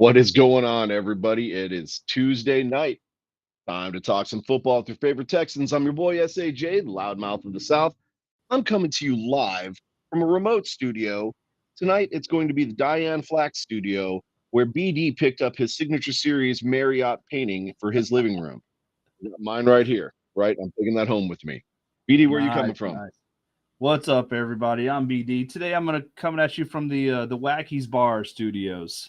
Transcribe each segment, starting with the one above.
What is going on, everybody? It is Tuesday night. Time to talk some football with your favorite Texans. I'm your boy, SAJ, the loudmouth of the South. I'm coming to you live from a remote studio. Tonight, it's going to be the Diane Flack studio, where BD picked up his signature series Marriott painting for his living room. Mine right here, right? I'm taking that home with me. BD, where are you coming from? Nice. What's up, everybody? I'm BD. Today, I'm going to come at you from the Wackies Bar Studios.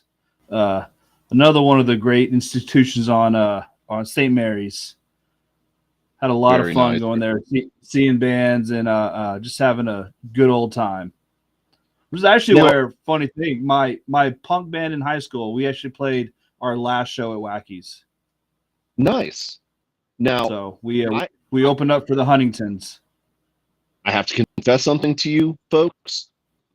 Another one of the great institutions on St. Mary's. Had a lot of fun going there, seeing bands and just having a good old time. It was actually funny thing, my punk band in high school, we actually played our last show at Wackies. Nice. Now, so we opened up for the Huntingtons. I have to confess something to you, folks.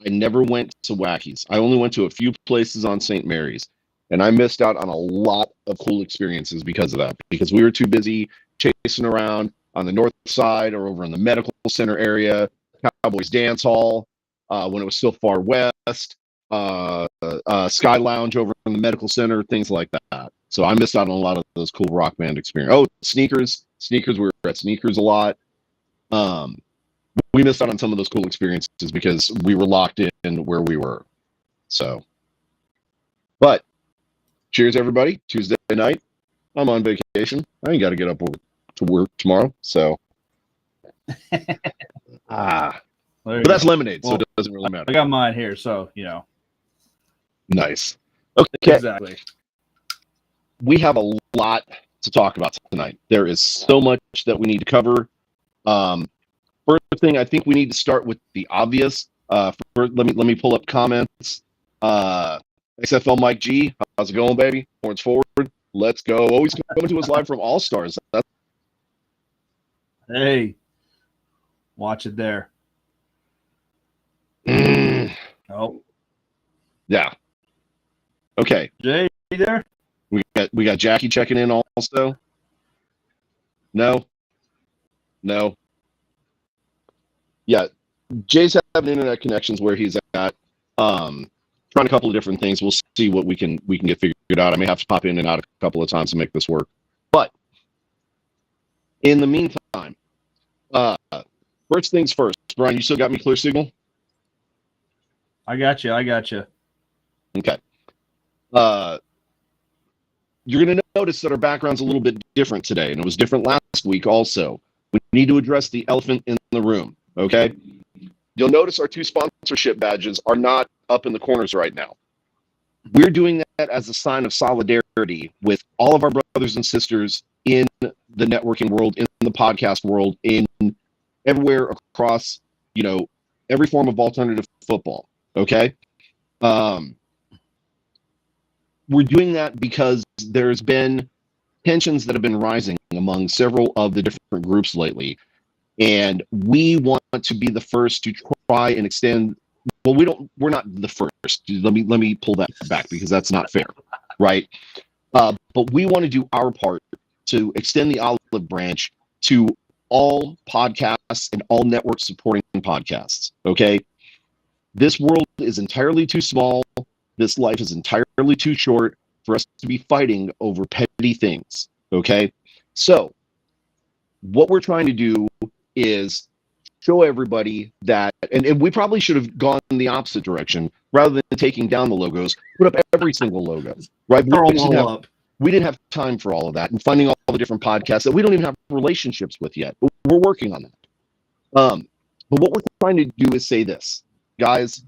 I never went to Wackies. I only went to a few places on St. Mary's, and I missed out on a lot of cool experiences because of that, because we were too busy chasing around on the north side or over in the medical center area, Cowboys Dance Hall, when it was still far west, Sky Lounge over in the medical center, things like that. So I missed out on a lot of those cool rock band experience. Oh, Sneakers, we were at Sneakers a lot. We missed out on some of those cool experiences because we were locked in where we were. So, but cheers, everybody. Tuesday night. I'm on vacation. I ain't got to get up to work tomorrow. So, but that's lemonade, so it doesn't really matter. I got mine here, so, you know. Nice. Okay. Exactly. We have a lot to talk about tonight. There is so much that we need to cover. First thing, I think we need to start with the obvious. Let me pull up comments. XFL Mike G, how's it going, baby? Horns forward. Let's go. Always coming to us live from All Stars. Hey, watch it there. Oh, yeah. Okay. Jay, you there? We got Jackie checking in also. No. Yeah, Jay's having internet connections where he's at. Trying a couple of different things. We'll see what we can get figured out. I may have to pop in and out a couple of times to make this work. But in the meantime, first things first. Brian, you still got me clear signal? I got you. Okay. You're going to notice that our background's a little bit different today, and it was different last week also. We need to address the elephant in the room, okay? You'll notice our two sponsorship badges are not up in the corners right now. We're doing that as a sign of solidarity with all of our brothers and sisters in the networking world, in the podcast world, in everywhere across, every form of alternative football, okay? We're doing that because there's been tensions that have been rising among several of the different groups lately. And we want to be the first to try and extend. Well, we're not the first. Let me pull that back because that's not fair, right? But we want to do our part to extend the olive branch to all podcasts and all networks supporting podcasts, okay? This world is entirely too small. This life is entirely too short for us to be fighting over petty things, okay? So what we're trying to do is show everybody that, and we probably should have gone in the opposite direction rather than taking down the logos, put up every single logo, right? We didn't have time for all of that and finding all the different podcasts that we don't even have relationships with yet. But we're working on that. But what we're trying to do is say this, guys,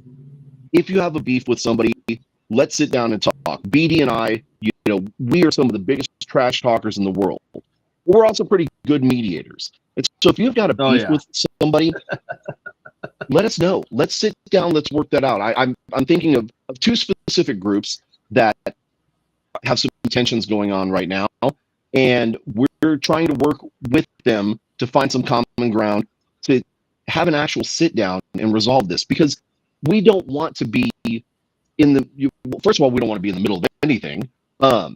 if you have a beef with somebody, let's sit down and talk. BD and I, we are some of the biggest trash talkers in the world. We're also pretty good mediators. And so if you've got a beef with somebody, let us know. Let's sit down. Let's work that out. I'm thinking of two specific groups that have some tensions going on right now, and we're trying to work with them to find some common ground to have an actual sit down and resolve this, because we don't want to be first of all, we don't want to be in the middle of anything, but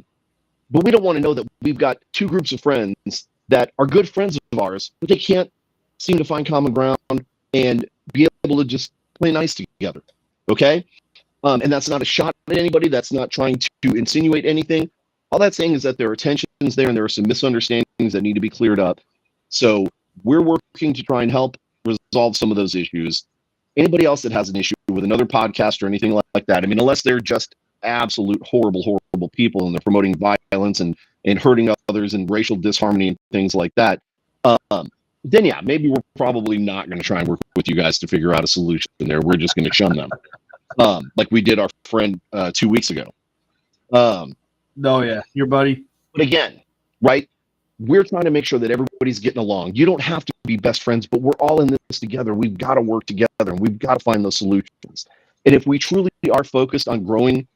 we don't want to know that we've got two groups of friends that are good friends of ours, but they can't seem to find common ground and be able to just play nice together, okay? And that's not a shot at anybody. That's not trying to insinuate anything. All that's saying is that there are tensions there and there are some misunderstandings that need to be cleared up. So we're working to try and help resolve some of those issues. Anybody else that has an issue with another podcast or anything like that, I mean, unless they're just absolute horrible people and they're promoting violence and hurting others and racial disharmony and things like that, then yeah, maybe we're probably not going to try and work with you guys to figure out a solution there. We're just going to shun them, like we did our friend 2 weeks ago. Oh yeah, your buddy. But again, right? We're trying to make sure that everybody's getting along. You don't have to be best friends, but we're all in this together. We've got to work together and we've got to find those solutions. And if we truly are focused on growing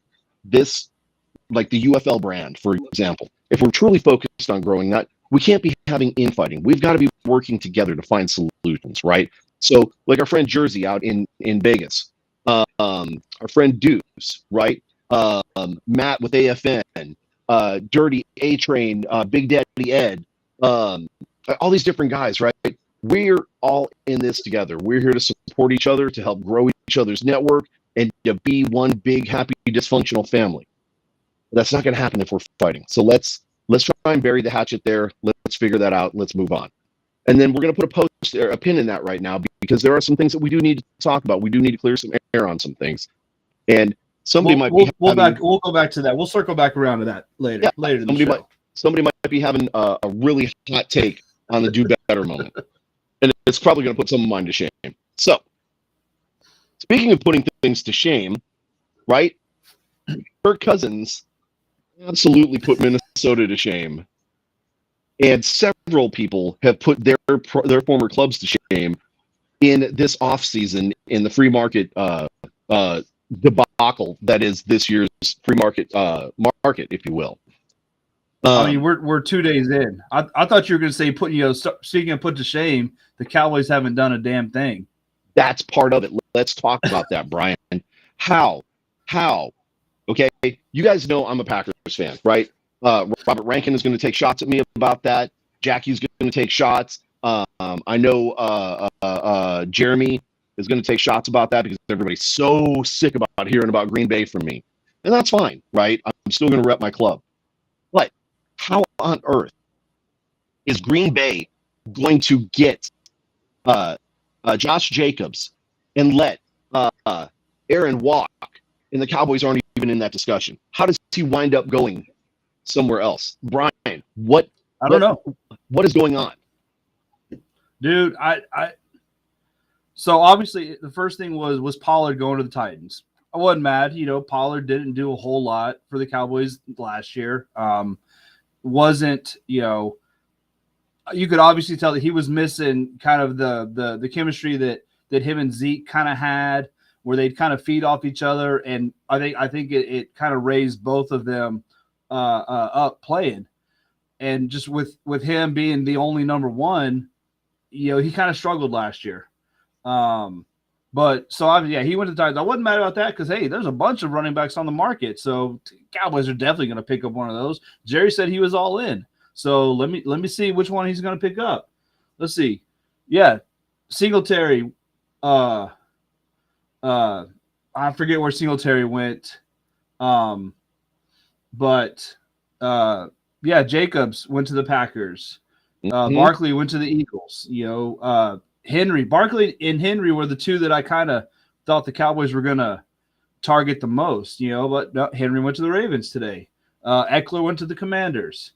this, like the UFL brand, for example, if we're truly focused on growing that, we can't be having infighting. We've got to be working together to find solutions, right? So like our friend Jersey out in Vegas, our friend Deuce, right? Matt with AFN, Dirty A-Train, Big Daddy Ed, all these different guys, right? We're all in this together. We're here to support each other, to help grow each other's network, and to be one big, happy, dysfunctional family. But that's not going to happen if we're fighting. So let's try and bury the hatchet there. Let's figure that out. Let's move on. And then we're going to put a post or a pin in that right now, because there are some things that we do need to talk about. We do need to clear some air on some things. And somebody we'll go back to that. We'll circle back around to that later. Yeah, later in the show. Somebody might be having a really hot take on the do better moment, and it's probably going to put some of mine to shame. So, speaking of putting things to shame, right? Kirk Cousins absolutely put Minnesota to shame, and several people have put their former clubs to shame in this offseason in the free market debacle that is this year's free market market, if you will. I mean, we're 2 days in. I thought you were going to say speaking of put to shame, the Cowboys haven't done a damn thing. That's part of it. Let's talk about that, Brian. How? Okay, you guys know I'm a Packers fan, right? Robert Rankin is going to take shots at me about that. Jackie's going to take shots. I know Jeremy is going to take shots about that because everybody's so sick about hearing about Green Bay from me. And that's fine, right? I'm still going to rep my club. But how on earth is Green Bay going to get Josh Jacobs and let Aaron walk, and the Cowboys aren't even in that discussion? How does he wind up going somewhere else? Brian, I don't know. What is going on? Dude, so obviously the first thing was Pollard going to the Titans. I wasn't mad. Pollard didn't do a whole lot for the Cowboys last year. Wasn't, you could obviously tell that he was missing kind of the chemistry that him and Zeke kind of had, where they'd kind of feed off each other. And I think it kind of raised both of them up playing. And just with him being the only number one, he kind of struggled last year. But so he went to the Titans. I wasn't mad about that because, hey, there's a bunch of running backs on the market. So Cowboys are definitely going to pick up one of those. Jerry said he was all in. So let me see which one he's going to pick up. Let's see. Yeah, Singletary. I forget where Singletary went. Jacobs went to the Packers. Barkley went to the Eagles. Barkley and Henry were the two that I kind of thought the Cowboys were going to target the most, but no, Henry went to the Ravens today. Eckler went to the Commanders.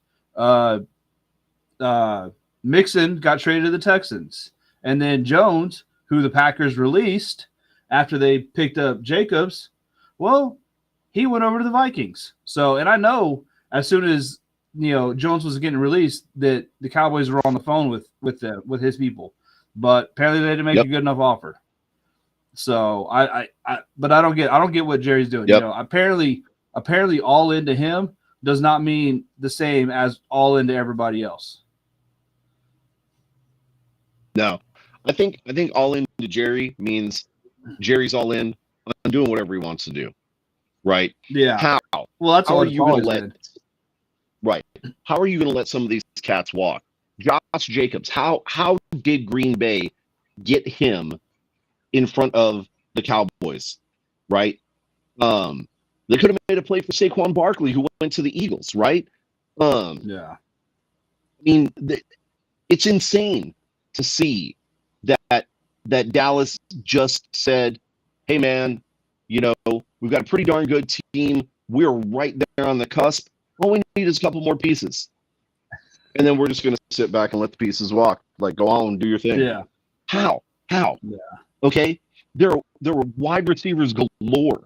Mixon got traded to the Texans. And then Jones, who the Packers released after they picked up Jacobs, well, he went over to the Vikings. So, and I know as soon as, Jones was getting released that the Cowboys were on the phone with his people. But apparently they didn't make a good enough offer. So but I don't get what Jerry's doing. Apparently all into him does not mean the same as all into everybody else. No, I think all into Jerry means Jerry's all in on doing whatever he wants to do. Right? Yeah. How? Well, that's how all are you going to let? Right. How are you going to let some of these cats walk? Josh Jacobs, how did Green Bay get him in front of the Cowboys, right? They could have made a play for Saquon Barkley, who went to the Eagles, right? Yeah. I mean, it's insane to see that Dallas just said, "Hey, man, we've got a pretty darn good team. We're right there on the cusp. All we need is a couple more pieces, and then we're just going to sit back and let the pieces walk. Like, go on and do your thing." Yeah. How? Yeah. Okay, there were wide receivers galore.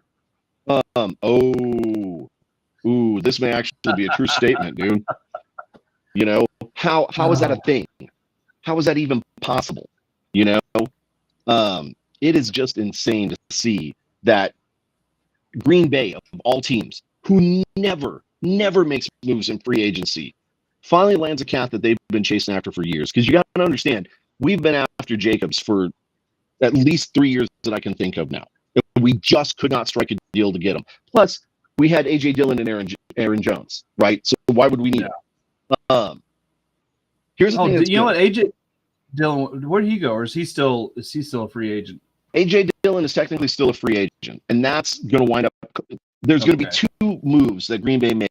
This may actually be a true statement, dude. How is that a thing? How is that even possible? You know, it is just insane to see that Green Bay, of all teams, who never makes moves in free agency, finally lands a cat that they've been chasing after for years. Because you got to understand, we've been after Jacobs for at least 3 years that I can think of now. We just could not strike a deal to get him. Plus, we had A.J. Dillon and Aaron Jones, right? So why would we need him? Here's the thing. You know what, A.J. Dillon, where did he go, or is he still a free agent? A.J. Dillon is technically still a free agent, and that's going to wind up. There's going to be two moves that Green Bay made.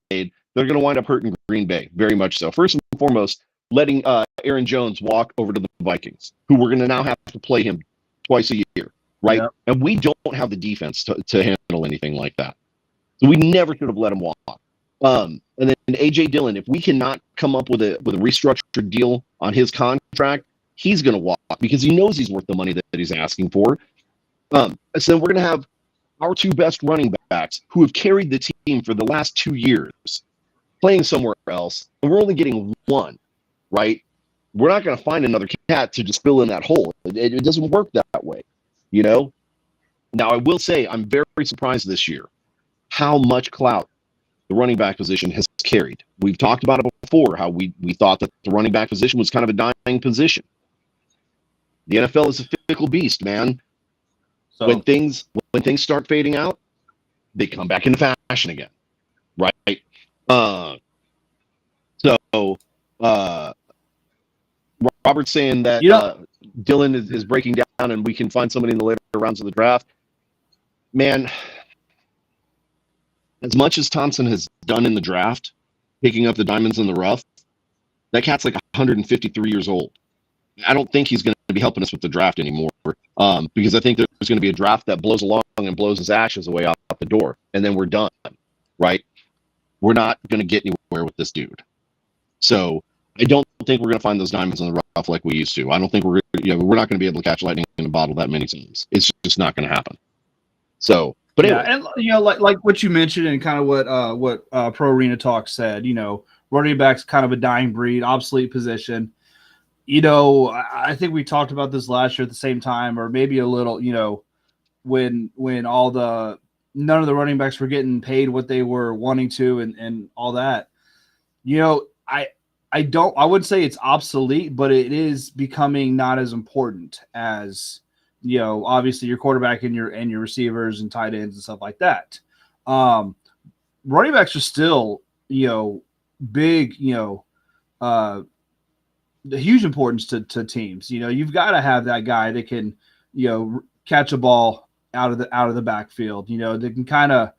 They're going to wind up hurting Green Bay very much so. First and foremost, letting Aaron Jones walk over to the Vikings, who we're going to now have to play him twice a year, right? Yep. And we don't have the defense to handle anything like that. So we never should have let him walk. And then A.J. Dillon, if we cannot come up with a restructured deal on his contract, he's going to walk because he knows he's worth the money that he's asking for. So we're going to have our two best running backs who have carried the team for the last 2 years playing somewhere else, and we're only getting one, right? We're not going to find another cat to just fill in that hole. It doesn't work that way, Now, I will say I'm very surprised this year how much clout the running back position has carried. We've talked about it before, how we thought that the running back position was kind of a dying position. The NFL is a fickle beast, man. So when things start fading out, they come back into fashion again, right? Robert's saying that Dillon is breaking down and we can find somebody in the later rounds of the draft. Man, as much as Thompson has done in the draft, picking up the diamonds in the rough, that cat's like 153 years old. I don't think he's going to be helping us with the draft anymore because I think there's going to be a draft that blows along and blows his ashes away out the door, and then we're done, right? We're not going to get anywhere with this dude. So I don't think we're going to find those diamonds in the rough like we used to. I don't think we're not going to be able to catch lightning in a bottle that many times. It's just not going to happen. So, but anyway. And like what you mentioned and kind of what Pro Arena Talk said, running back's kind of a dying breed, obsolete position. I think we talked about this last year at the same time, or maybe a little, when none of the running backs were getting paid what they were wanting to and all that. I wouldn't say it's obsolete, but it is becoming not as important as, obviously your quarterback and your receivers and tight ends and stuff like that. Running backs are still, big, the huge importance to teams. You've got to have that guy that can, catch a ball out of the backfield, that can kind of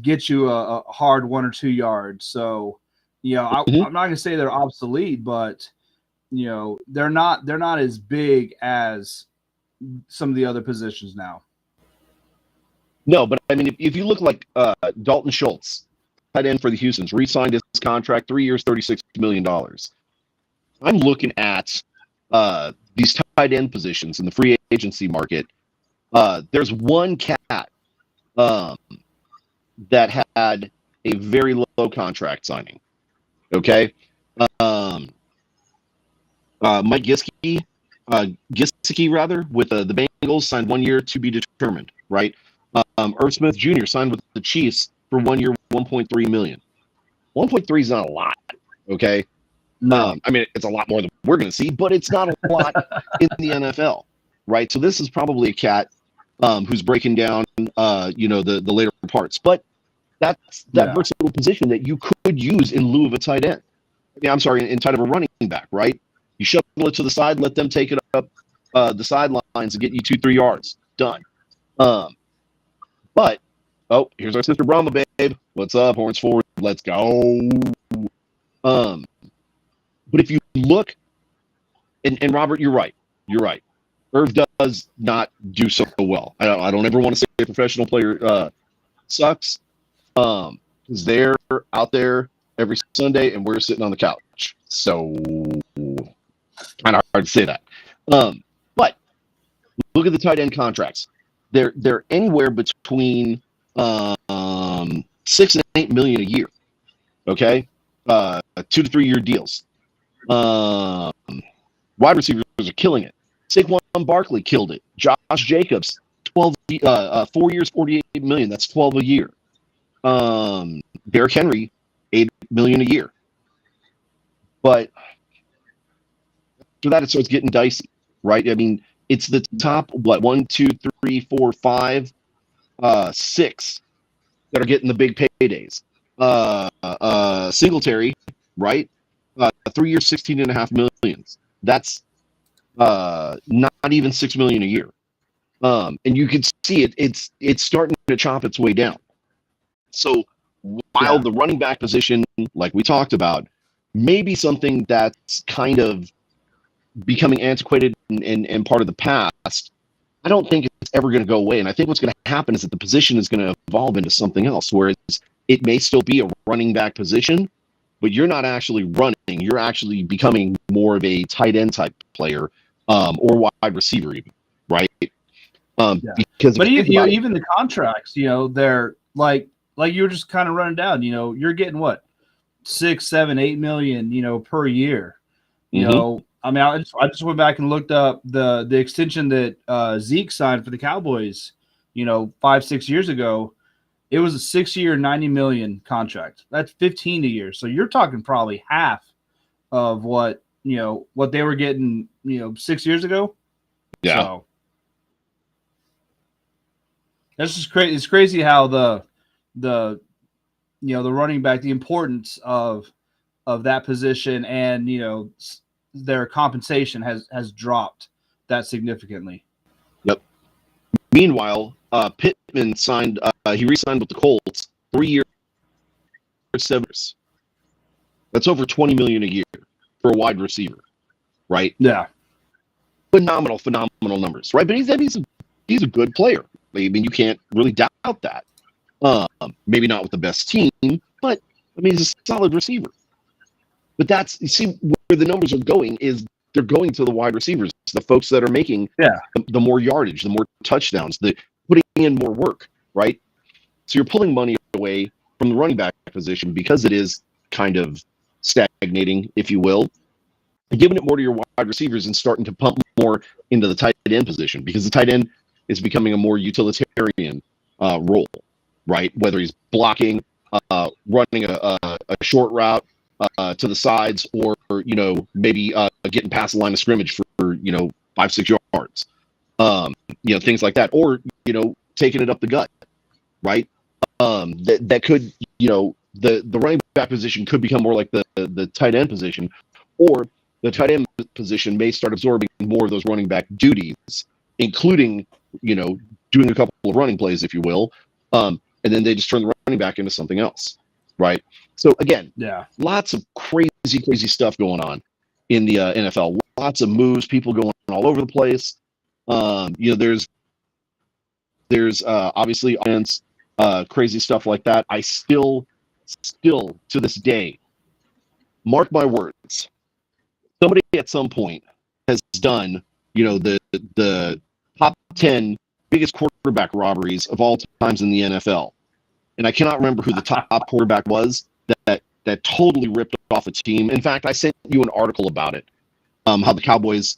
get you a hard 1 or 2 yards. So, I'm not going to say they're obsolete, but they're not as big as some of the other positions now. No, but I mean, if you look like Dalton Schultz, tight end for the Houstons, re-signed his contract, 3 years, $36 million. I'm looking at these tight end positions in the free agency market. There's one cat that had a very low contract signing. Okay. Mike Gesicki rather, with the Bengals, signed 1 year to be determined, right? Irv Smith Jr. signed with the Chiefs for 1 year, $1.3 million. 1.3 is not a lot, okay? I mean, it's a lot more than we're going to see, but it's not a lot in the NFL, right? So this is probably a cat who's breaking down, the later parts. But that's that versatile position that you could use in lieu of a tight end. I'm sorry, in tight of a running back, right? You shuttle it to the side, let them take it up the sidelines and get you 2-3 yards. Done. But Oh, here's our sister Brahma, babe. What's up? Horns forward. Let's go. But if you look, and Robert, you're right. You're right. Irv does not do so well. I don't ever want to say a professional player sucks. Because they're out there every Sunday and we're sitting on the couch. So kind of hard to say that. But look at the tight end contracts. They're anywhere between 6 and 8 million a year. Okay, 2 to 3 year deals. Wide receivers are killing it. Saquon Barkley killed it. Josh Jacobs, 4 years, 48 million. That's 12 a year. Derrick Henry, 8 million a year. But after that, it starts getting dicey, right? I mean, it's the top 1, 2, 3, 4, 5, 6 that are getting the big paydays. Singletary, right? 3 years, 16.5 million. That's not even 6 million a year. And you can see it's starting to chop its way down. So while the running back position, like we talked about, may be something that's kind of becoming antiquated and part of the past, I don't think it's ever going to go away. And I think what's going to happen is that the position is going to evolve into something else, whereas it may still be a running back position, but you're not actually running. You're actually becoming more of a tight end type player or wide receiver even, right? Because but even the contracts, they're like you were just kind of running down, you're getting what, 6, 7, 8 million, per year. I mean, I just went back and looked up the extension that Zeke signed for the Cowboys, 5, 6 years ago. It was a 6-year, 90 million contract. That's 15 a year. So you're talking probably half of what they were getting, 6 years ago. Yeah. So that's just crazy. It's crazy how the running back, the importance of that position and, their compensation has dropped that significantly. Yep. Meanwhile, Pittman signed. He re-signed with the Colts, 3 years, 7 years. That's over 20 million a year for a wide receiver, right? Yeah. Phenomenal numbers, right? But he's a good player. I mean, you can't really doubt that. Maybe not with the best team, but I mean, he's a solid receiver. But you see where the numbers are going is they're going to the wide receivers, the folks that are making the more yardage, the more touchdowns, the putting in more work, right? So you're pulling money away from the running back position because it is kind of stagnating, if you will, and giving it more to your wide receivers and starting to pump more into the tight end position because the tight end is becoming a more utilitarian role, right? Whether he's blocking, running a short route to the sides, or maybe getting past the line of scrimmage for 5, 6 yards, things like that, or taking it up the gut, right? That could the running back position could become more like the tight end position, or the tight end position may start absorbing more of those running back duties, including doing a couple of running plays, if you will, and then they just turn the running back into something else, right? So again, lots of crazy stuff going on in the NFL. Lots of moves, people going all over the place. There's obviously offense, crazy stuff like that. I still to this day, mark my words, somebody at some point has done the top 10 biggest quarterback robberies of all times in the NFL. And I cannot remember who the top quarterback was that totally ripped off a team. In fact, I sent you an article about it, how the Cowboys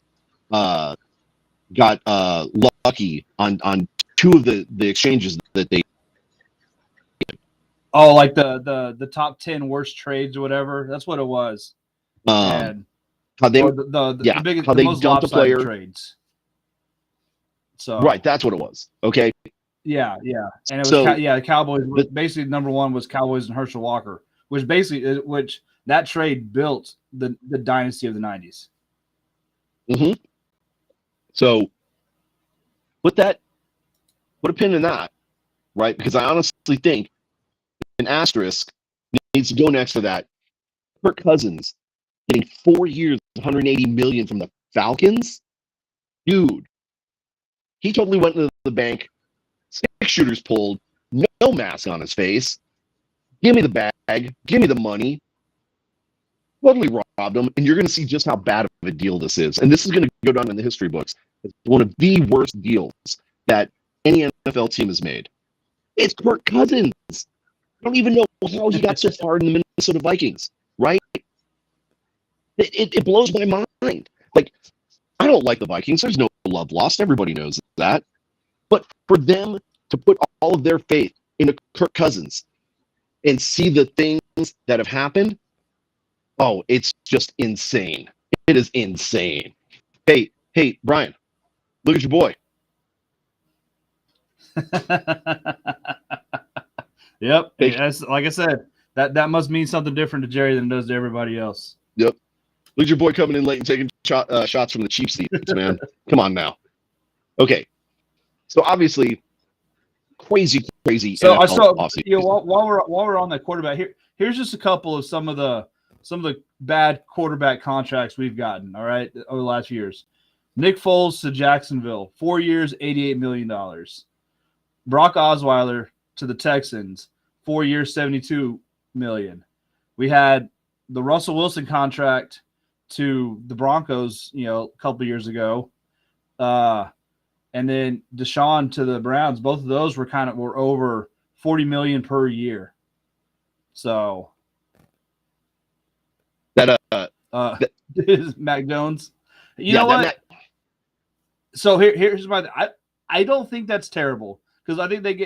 got lucky on 2 of the exchanges that they did. Oh, like the top 10 worst trades or whatever. That's what it was. And how they the biggest, how the they most dumped a lopsided player. Trades. So right, that's what it was. Okay. Yeah, and it was the Cowboys. Basically, number 1 was Cowboys and Herschel Walker, which that trade built the dynasty of the 90s. Mm-hmm. So put a pin in that, right? Because I honestly think an asterisk needs to go next to that. Kirk Cousins getting 4 years, 180 million from the Falcons, dude. He totally went into the bank, 6 shooters pulled, no mask on his face. Give me the bag, give me the money. Totally robbed him, and you're going to see just how bad of a deal this is. And this is going to go down in the history books. It's one of the worst deals that any NFL team has made. It's Kirk Cousins. I don't even know how he got so far in the Minnesota Vikings, right? It blows my mind. Like, I don't like the Vikings. There's no love lost. Everybody knows that. But for them to put all of their faith into Kirk Cousins and see the things that have happened, oh, it's just insane. It is insane. Hey, Brian, look at your boy. Yep. That's, like I said, that must mean something different to Jerry than it does to everybody else. Yep. Look at your boy coming in late and taking shots from the cheap seats, man. Come on now. Okay. So obviously, crazy. So NFL I saw, offseason. while we're on that quarterback, here's just a couple of some of the bad quarterback contracts we've gotten. All right, over the last years. Nick Foles to Jacksonville, 4 years, $88 million. Brock Osweiler to the Texans, 4 years, $72 million. We had the Russell Wilson contract to the Broncos, a couple of years ago. And then Deshaun to the Browns. Both of those were over $40 million per year. So That is Mac Jones. You know what? So here's my. I don't think that's terrible because I think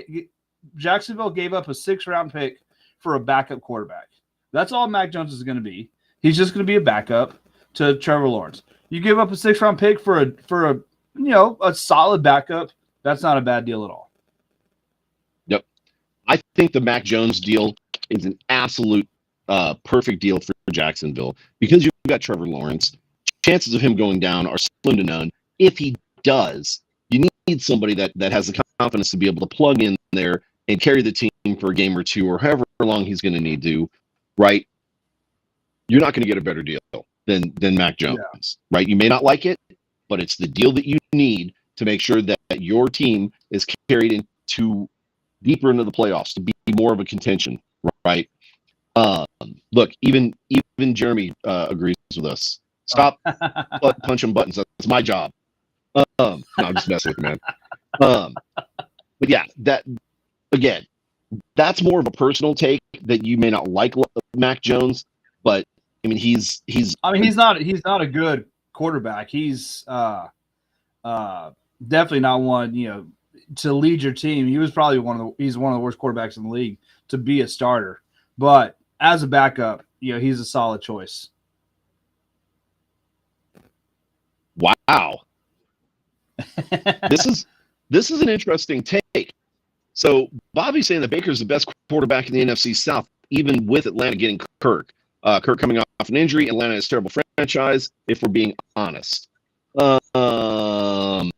Jacksonville gave up a 6th-round pick for a backup quarterback. That's all Mac Jones is going to be. He's just going to be a backup to Trevor Lawrence. You give up a 6th-round pick for a solid backup. That's not a bad deal at all. Yep. I think the Mac Jones deal is an absolute perfect deal for Jacksonville because you've got Trevor Lawrence. Chances of him going down are slim to none. If he does, you need somebody that has the confidence to be able to plug in there and carry the team for a game or two or however long he's going to need to, right? You're not going to get a better deal than Mac Jones, right? You may not like it, but it's the deal that you need to make sure that your team is carried into deeper into the playoffs to be more of a contention, right? Look, even Jeremy agrees with us. Stop punching buttons. That's my job. No, I'm just messing with you, man. But yeah, that's more of a personal take that you may not like Mac Jones, but I mean he's not a good quarterback. He's definitely not one, to lead your team. He was probably he's one of the worst quarterbacks in the league to be a starter. But as a backup, he's a solid choice. Wow. This is an interesting take. So Bobby's saying that Baker's the best quarterback in the NFC South, even with Atlanta getting Kirk. Kirk coming off an injury. Atlanta is a terrible franchise, if we're being honest. I'll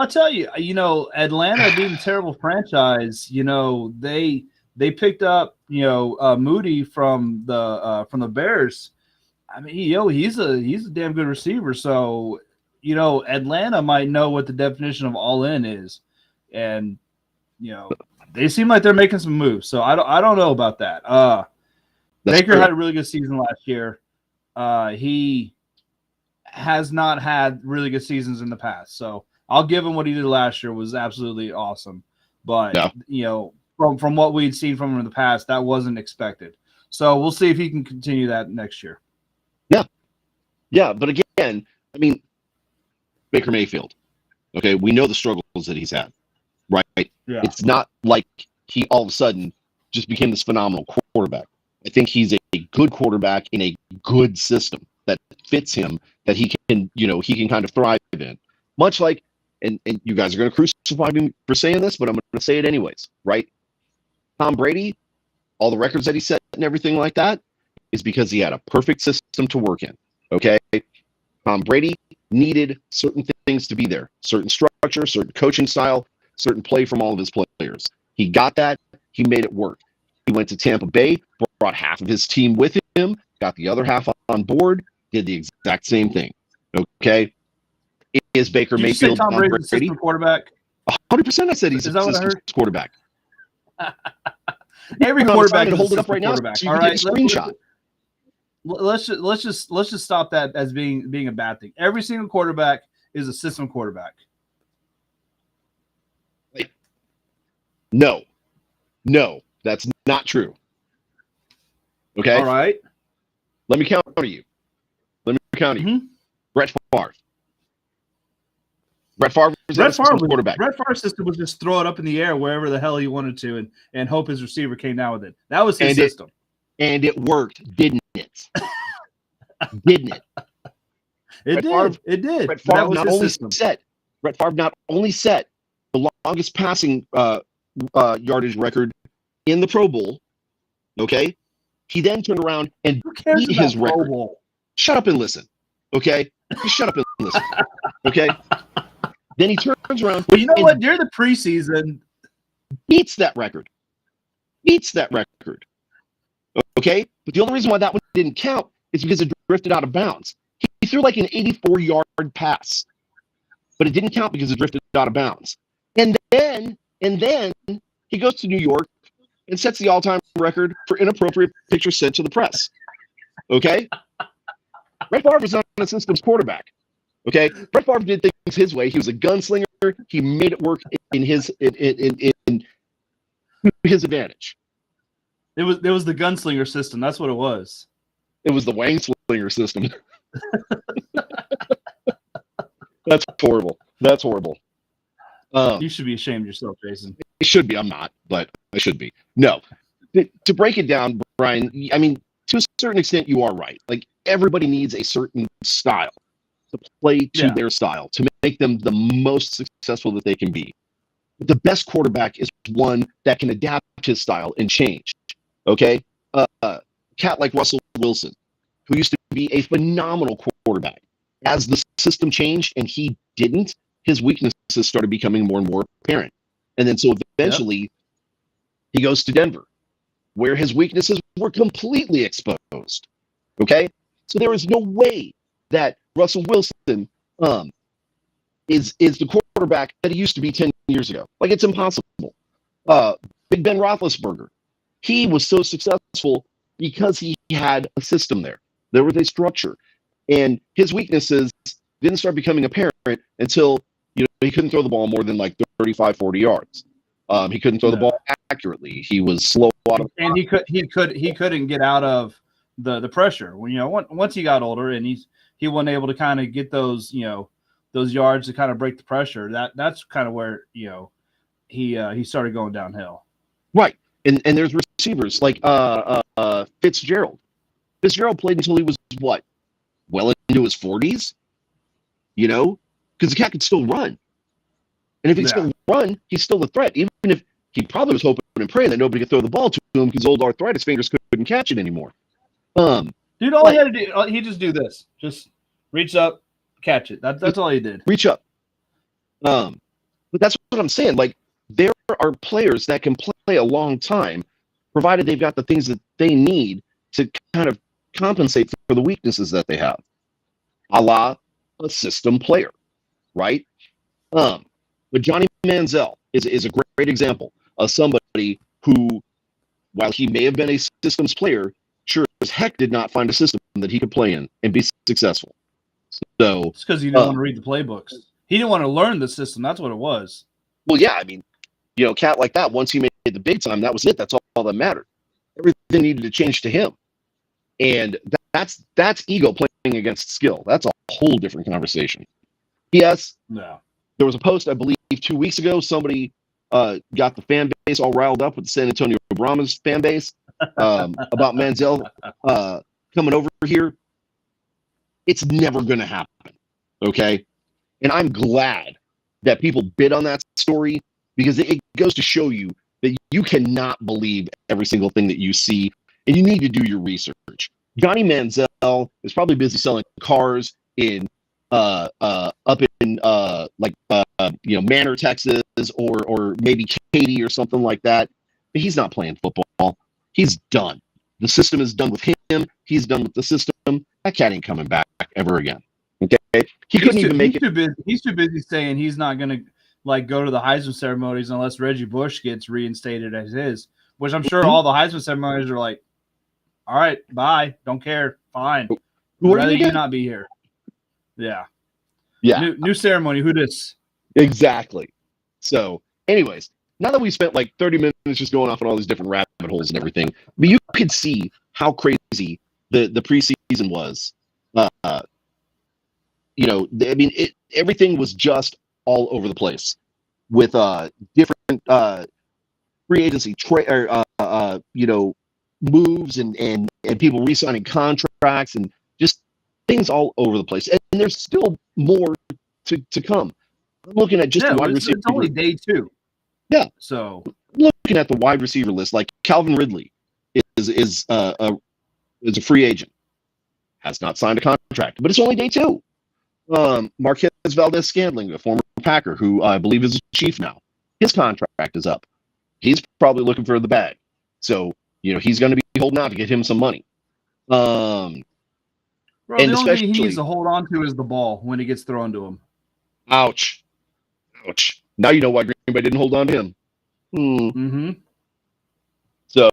tell you, Atlanta being a terrible franchise, they picked up, Moody from the Bears. I mean, he's a damn good receiver. So, Atlanta might know what the definition of all in is, and they seem like they're making some moves. So I don't know about that. Baker had a really good season last year. He has not had really good seasons in the past. So I'll give him what he did last year was absolutely awesome. But from what we'd seen from him in the past, that wasn't expected. So we'll see if he can continue that next year. Yeah, but again, I mean, Baker Mayfield. Okay, we know the struggles that he's had, right? Yeah. It's not like he all of a sudden just became this phenomenal quarterback. I think he's a good quarterback in a good system that fits him, that he can kind of thrive in. Much like, and you guys are going to crucify me for saying this, but I'm going to say it anyways, right? Tom Brady, all the records that he set and everything like that is because he had a perfect system to work in. Okay, Tom Brady needed certain things to be there, certain structure, certain coaching style, certain play from all of his players. He got that. He made it work. He went to Tampa Bay, brought half of his team with him, got the other half on board, did the exact same thing. Okay? Is Baker Did you say Mayfield Tom Tom Brady's Brady? a system quarterback? 100% I said he's Is a that what I systems heard? quarterback. Every I'm on quarterback to is a hold it up system right now quarterback. so you All can right, get a screenshot. Let's just stop that as being a bad thing. Every single quarterback is a system quarterback. No, that's not true. Okay? All right. Let me counter you. Mhm. Brett Favre. Brett Favre was a systems quarterback. Brett Favre's system was just throw it up in the air wherever the hell he wanted to and hope his receiver came down with it. That was his system. And it worked, didn't it? Didn't it? It did. Brett But that Favre was not his only system. Brett Favre not only set the longest passing yardage record in the Pro Bowl, okay? He then turned around and Who cares beat about his Pro record. Bowl? Shut up and listen, okay? Just shut up and listen, okay? Then he turns around Well, you know and what? During the preseason, beats that record. Okay? But the only reason why that one didn't count is because it drifted out of bounds. He threw like an 84-yard pass, but it didn't count because it drifted out of bounds. And then he goes to New York and sets the all-time record for inappropriate pictures sent to the press. Okay? Brett Favre was not a systems quarterback. Okay? Brett Favre did things his way. He was a gunslinger. He made it work in his advantage. it was the gunslinger system. That's what it was. It was the Wang Slinger system. That's horrible. You should be ashamed of yourself, Jason. It should be. I'm not, but I should be. No. To break it down, Brian, I mean, to a certain extent, you are right. Like, everybody needs a certain style to play to their style, to make them the most successful that they can be. But the best quarterback is one that can adapt his style and change. Okay? A cat like Russell Wilson, who used to be a phenomenal quarterback. As the system changed and he didn't, his weaknesses started becoming more and more apparent. And then so eventually he goes to Denver, where his weaknesses were completely exposed. Okay? So there is no way that Russell Wilson is the quarterback that he used to be 10 years ago. Like, it's impossible. Big Ben Roethlisberger, he was so successful because he had a system there. There was a structure. And his weaknesses didn't start becoming apparent until he couldn't throw the ball more than like 35, 40 yards. He couldn't throw the ball accurately. He was slow out of and he couldn't get out of the pressure. When once he got older and he wasn't able to kind of get those yards to kind of break the pressure. That's kind of where he started going downhill. Right. And there's receivers like Fitzgerald. Fitzgerald played until he was what? Well into his 40s, because the cat could still run. And if he still run, he's still a threat, even if he probably was hoping and praying that nobody could throw the ball to him because old arthritis fingers couldn't catch it anymore. Dude, all he had to do, he just do this. Just reach up, catch it. That's all he did. Reach up. But that's what I'm saying. Like, there are players that can play a long time, provided they've got the things that they need to kind of compensate for the weaknesses that they have, a la a system player, right? But Johnny Manziel is a great example of somebody who, while he may have been a systems player, sure as heck did not find a system that he could play in and be successful. So it's because he didn't want to read the playbooks. He didn't want to learn the system. That's what it was. Well, yeah, I mean, a cat like that, once he made the big time, that was it. That's all that mattered. Everything needed to change to him. And that's ego playing against skill. That's a whole different conversation. Yes. No. There was a post, I believe, 2 weeks ago. Somebody got the fan base all riled up with the San Antonio Brahmas fan base about Manziel coming over here. It's never going to happen, okay? And I'm glad that people bid on that story, because it goes to show you that you cannot believe every single thing that you see, and you need to do your research. Johnny Manziel is probably busy selling cars in up in Manor, Texas, or maybe Katy or something like that. But he's not playing football. He's done. The system is done with him. He's done with the system. That cat ain't coming back ever again. Okay, he couldn't even make it. He's too busy saying he's not going to like go to the Heisman ceremonies unless Reggie Bush gets reinstated as his. Which I'm sure all the Heisman ceremonies are like, all right, bye, don't care, fine. Who I'd rather you you not be here. Yeah. New ceremony. Who this? Exactly. So, anyways, now that we spent like 30 minutes just going off on all these different rabbit holes and everything, but you could see how crazy the preseason was. Everything was just all over the place with different free agency moves and people re-signing contracts and just things all over the place. And there's still more to come. I'm looking at just the wide receiver. It's only day 2. Yeah. So looking at the wide receiver list, like Calvin Ridley is a free agent, has not signed a contract, but it's only day 2. Marquez Valdez-Scantling, a former Packer, who I believe is a Chief now, his contract is up. He's probably looking for the bag, so he's going to be holding out to get him some money. Bro, the only thing he needs to hold on to is the ball when it gets thrown to him. Ouch. Now you know why Green Bay didn't hold on to him. Mm-hmm. So,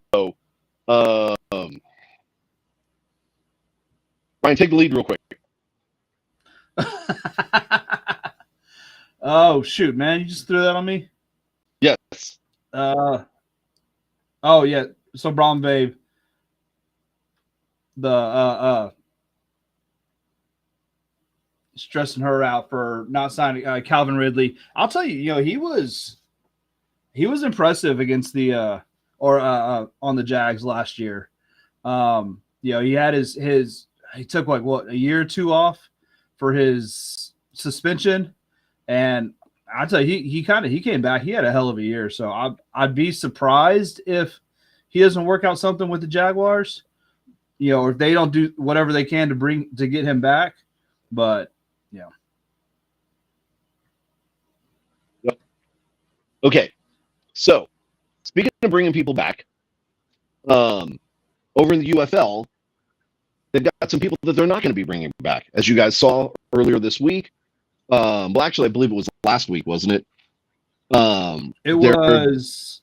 Ryan, take the lead real quick. Oh, shoot, man. You just threw that on me? Yes. Yeah. So, Brown Babe, stressing her out for not signing Calvin Ridley. I'll tell you, he was impressive against the on the Jags last year. He had he took a year or 2 off for his suspension, and I tell you, he came back. He had a hell of a year. So I'd be surprised if he doesn't work out something with the Jaguars. Or if they don't do whatever they can to get him back. But Yep. Okay. So speaking of bringing people back, over in the UFL, they've got some people that they're not going to be bringing back, as you guys saw earlier this week. Well, actually, I believe it was last week, wasn't it? It was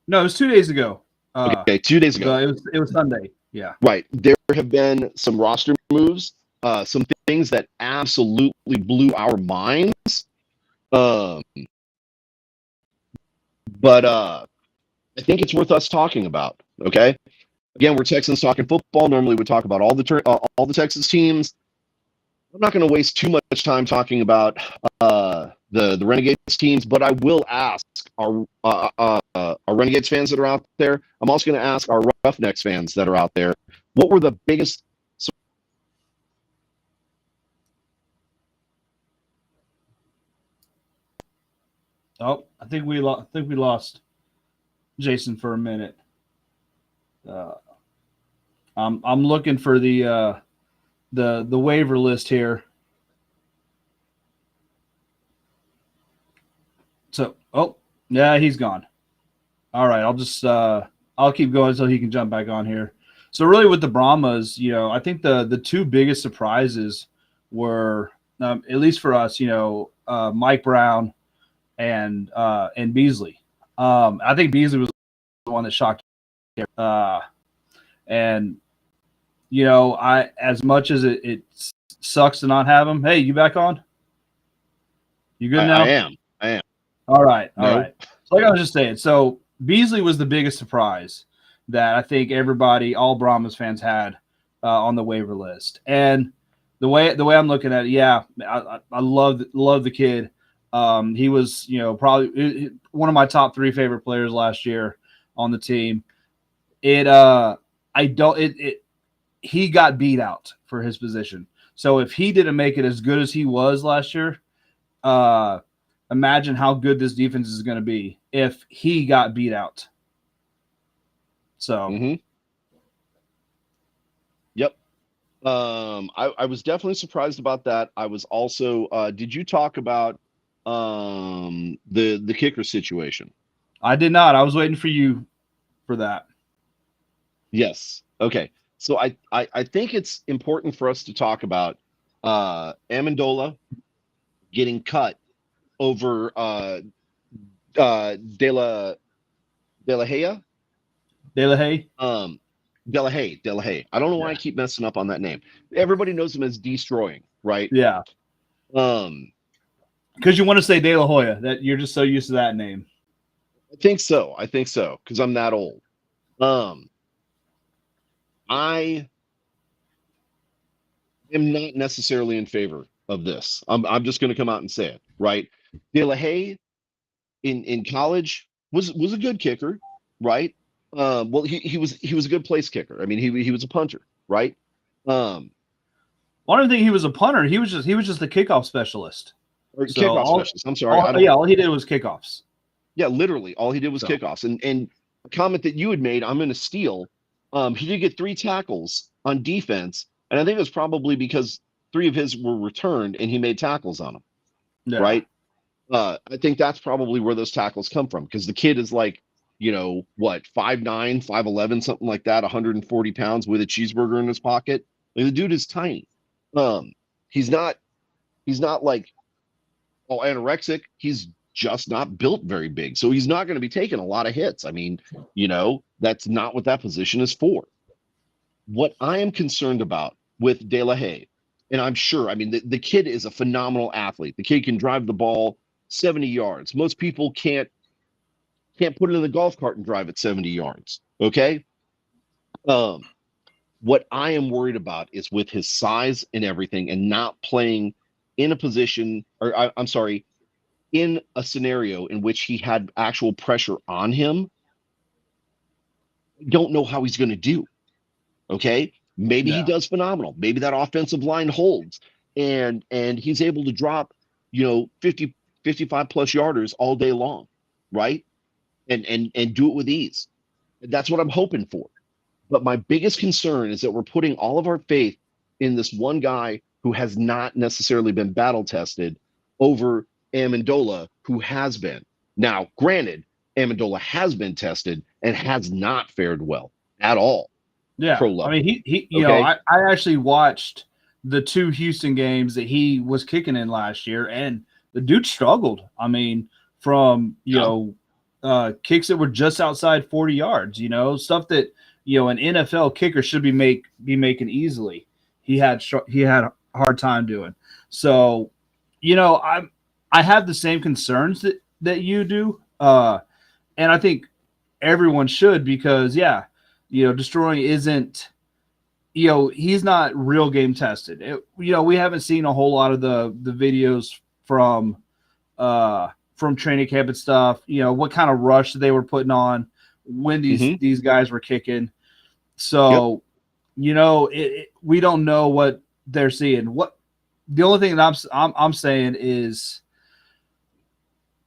2 days ago. Okay, 2 days ago. It was Sunday. Yeah. Right. There have been some roster moves, some things that absolutely blew our minds. But I think it's worth us talking about. Okay. Again, we're Texans talking football. Normally, we talk about all the Texas teams. I'm not going to waste too much time talking about the Renegades teams, but I will ask our Renegades fans that are out there. I'm also going to ask our Roughnecks fans that are out there. What were the biggest? Oh, I think we lost Jason for a minute. I'm looking for the waiver list here. So, yeah, he's gone. All right, I'll keep going until he can jump back on here. So really with the Brahmas, I think the 2 biggest surprises were, at least for us, Mike Brown and Beasley. I think Beasley was the one that shocked and I, as much as it sucks to not have him. Hey, you back on? You good now? I am. All right. So like I was just saying, so Beasley was the biggest surprise that I think all Brahmas fans had on the waiver list. And the way I'm looking at it, yeah, I love the kid. He was, probably one of my top 3 favorite players last year on the team. He got beat out for his position. So if he didn't make it as good as he was last year, imagine how good this defense is going to be if he got beat out. So, Yep. I was definitely surprised about that. I was also, did you talk about the kicker situation? I did not. I was waiting for you for that. Yes. Okay. So I think it's important for us to talk about Amendola getting cut over De La Haya. De La Haye? Um De La Haye, De La Haye. I don't know why I Yeah. keep messing up on that name. Everybody knows him as Destroying, right? Yeah. Um Because you want to say De La Hoya. That you're just so used to that name. I think so. I think so because I'm that old. Um I am not necessarily in favor of this. I'm just going to come out and say it, right? De La Haye in college was a good kicker, right? Well, he was a good place kicker. I mean, he was a punter, right? Um, Well, I don't think he was a punter. He was just a kickoff specialist. or So kickoff all, specialist. I'm sorry, I all don't. yeah, all he did was kickoffs. Yeah, literally, all he did was So kickoffs. And a comment that you had made, I'm going to steal. He did get 3 tackles on defense, and I think it was probably because 3 of his were returned, and he made tackles on them, yeah, right? I think that's probably where those tackles come from because the kid is like, what, 5'9", 5'11", something like that, 140 pounds with a cheeseburger in his pocket. Like, the dude is tiny. Um, he's not he's not like anorexic. He's just not built very big, so he's not going to be taking a lot of hits. I mean, that's not what that position is for. What I am concerned about with De La Haye, and I'm sure, I mean, the kid is a phenomenal athlete. The kid can drive the ball 70 yards. Most people can't put it in the golf cart and drive it 70 yards. Okay. Um, what I am worried about is with his size and everything and not playing in a position, or I'm sorry, in a scenario in which he had actual pressure on him. I don't know how he's going to do. Okay. Maybe he yeah, does phenomenal. Maybe that offensive line holds and he's able to drop, 50, 55 plus yarders all day long, right? And do it with ease. That's what I'm hoping for. But my biggest concern is that we're putting all of our faith in this one guy who has not necessarily been battle tested over Amendola, who has been. Now, granted, Amendola has been tested and has not fared well at all, yeah. pro I mean, level. he Okay. I actually watched the 2 Houston games that he was kicking in last year, and the dude struggled. I mean, from Yeah. kicks that were just outside 40 yards, stuff that an NFL kicker should be making easily. He had a hard time doing. So, I have the same concerns that you do, and I think everyone should because destroying isn't he's not real game tested. We haven't seen a whole lot of the videos from training camp and stuff. What kind of rush they were putting on when these Hmm. these guys were kicking. Yep. So we don't know what they're seeing. What the only thing that I'm saying is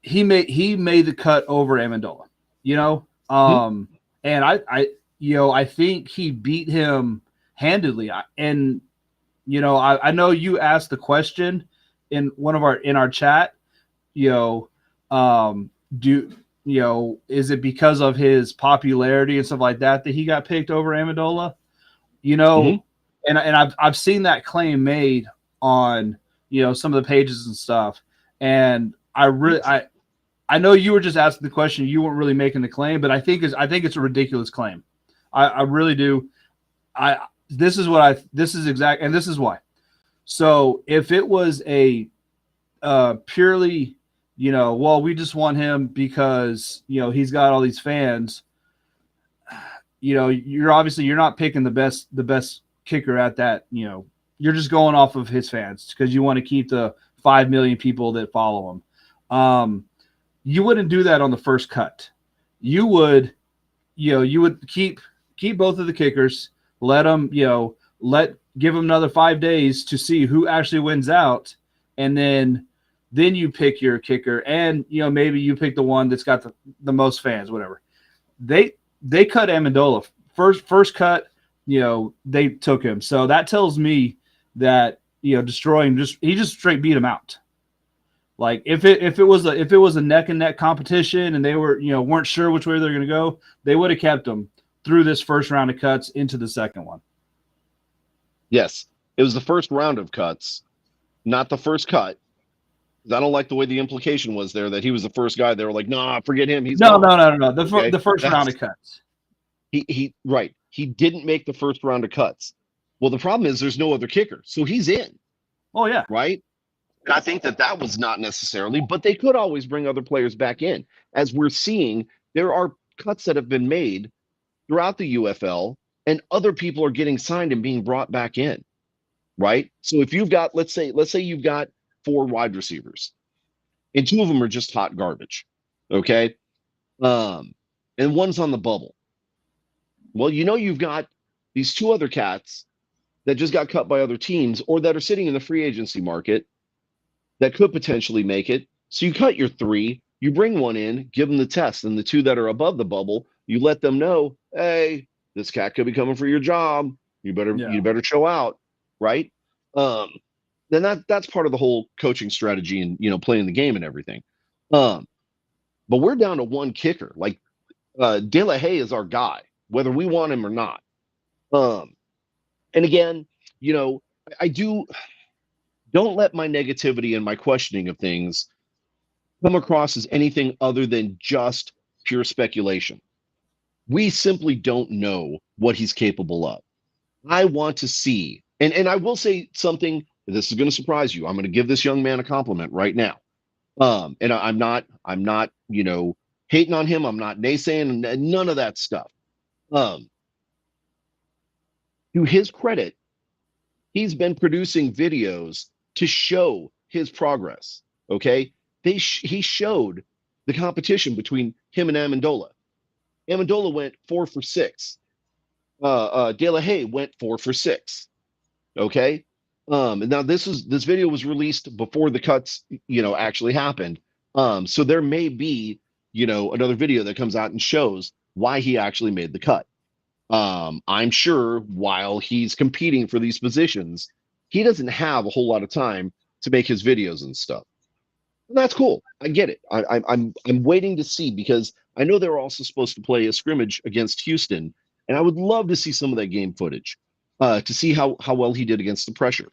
he made the cut over Amendola. You know, Hmm. um, and I think he beat him handedly. And I know you asked the question in our chat. You know, do is it because of his popularity and stuff like that he got picked over Amendola? You Hmm. know, and I've seen that claim made on some of the pages and stuff, and I know you were just asking the question. You weren't really making the claim, but I think it's a ridiculous claim. I really do. I this is exact, and this is why. So if it was a purely, well, we just want him because he's got all these fans. You're not picking the best kicker at that. You're just going off of his fans because you want to keep the 5 million people that follow him. You wouldn't do that on the first cut. You would, you would keep both of the kickers, let them, give them another 5 days to see who actually wins out, and then you pick your kicker, and maybe you pick the one that's got the most fans, whatever. They cut Amendola first cut, they took him. So that tells me that destroying he just straight beat him out. Like if it was a neck and neck competition and they weren't sure which way they're going to go, they would have kept him through this first round of cuts into the second one. Yes, it was the first round of cuts, not the first cut. I don't like the way the implication was there that he was the first guy. They were like, "Nah, forget him. He's no. Okay? The first round of cuts. He right. He didn't make the first round of cuts. Well, the problem is there's no other kicker, so he's in. Oh yeah, right. And I think that was not necessarily, but they could always bring other players back in. As we're seeing, there are cuts that have been made throughout the UFL, and other people are getting signed and being brought back in. Right. So if you've got, let's say you've got 4 wide receivers, and 2 of them are just hot garbage. Okay. And one's on the bubble. Well, you've got these 2 other cats that just got cut by other teams or that are sitting in the free agency market that could potentially make it. So you cut your 3, you bring one in, give them the test, and the 2 that are above the bubble, you let them know, hey, this cat could be coming for your job. You better show out, right? Then that's part of the whole coaching strategy and playing the game and everything. But we're down to 1 kicker. Like De La Haye is our guy, whether we want him or not. And again, I don't let my negativity and my questioning of things come across as anything other than just pure speculation. We simply don't know what he's capable of. I want to see, and I will say something, this is going to surprise you. I'm going to give this young man a compliment right now. And I'm not, hating on him. I'm not naysaying and none of that stuff. To his credit, he's been producing videos to show his progress. Okay. He showed the competition between him and Amendola. Amendola went 4 for 6. De La Haye went 4 for 6. Okay. And now this video was released before the cuts, actually happened. So there may be, another video that comes out and shows why he actually made the cut. I'm sure while he's competing for these positions, he doesn't have a whole lot of time to make his videos and stuff. And that's cool. I get it. I'm waiting to see because I know they're also supposed to play a scrimmage against Houston, and I would love to see some of that game footage to see how well he did against the pressure.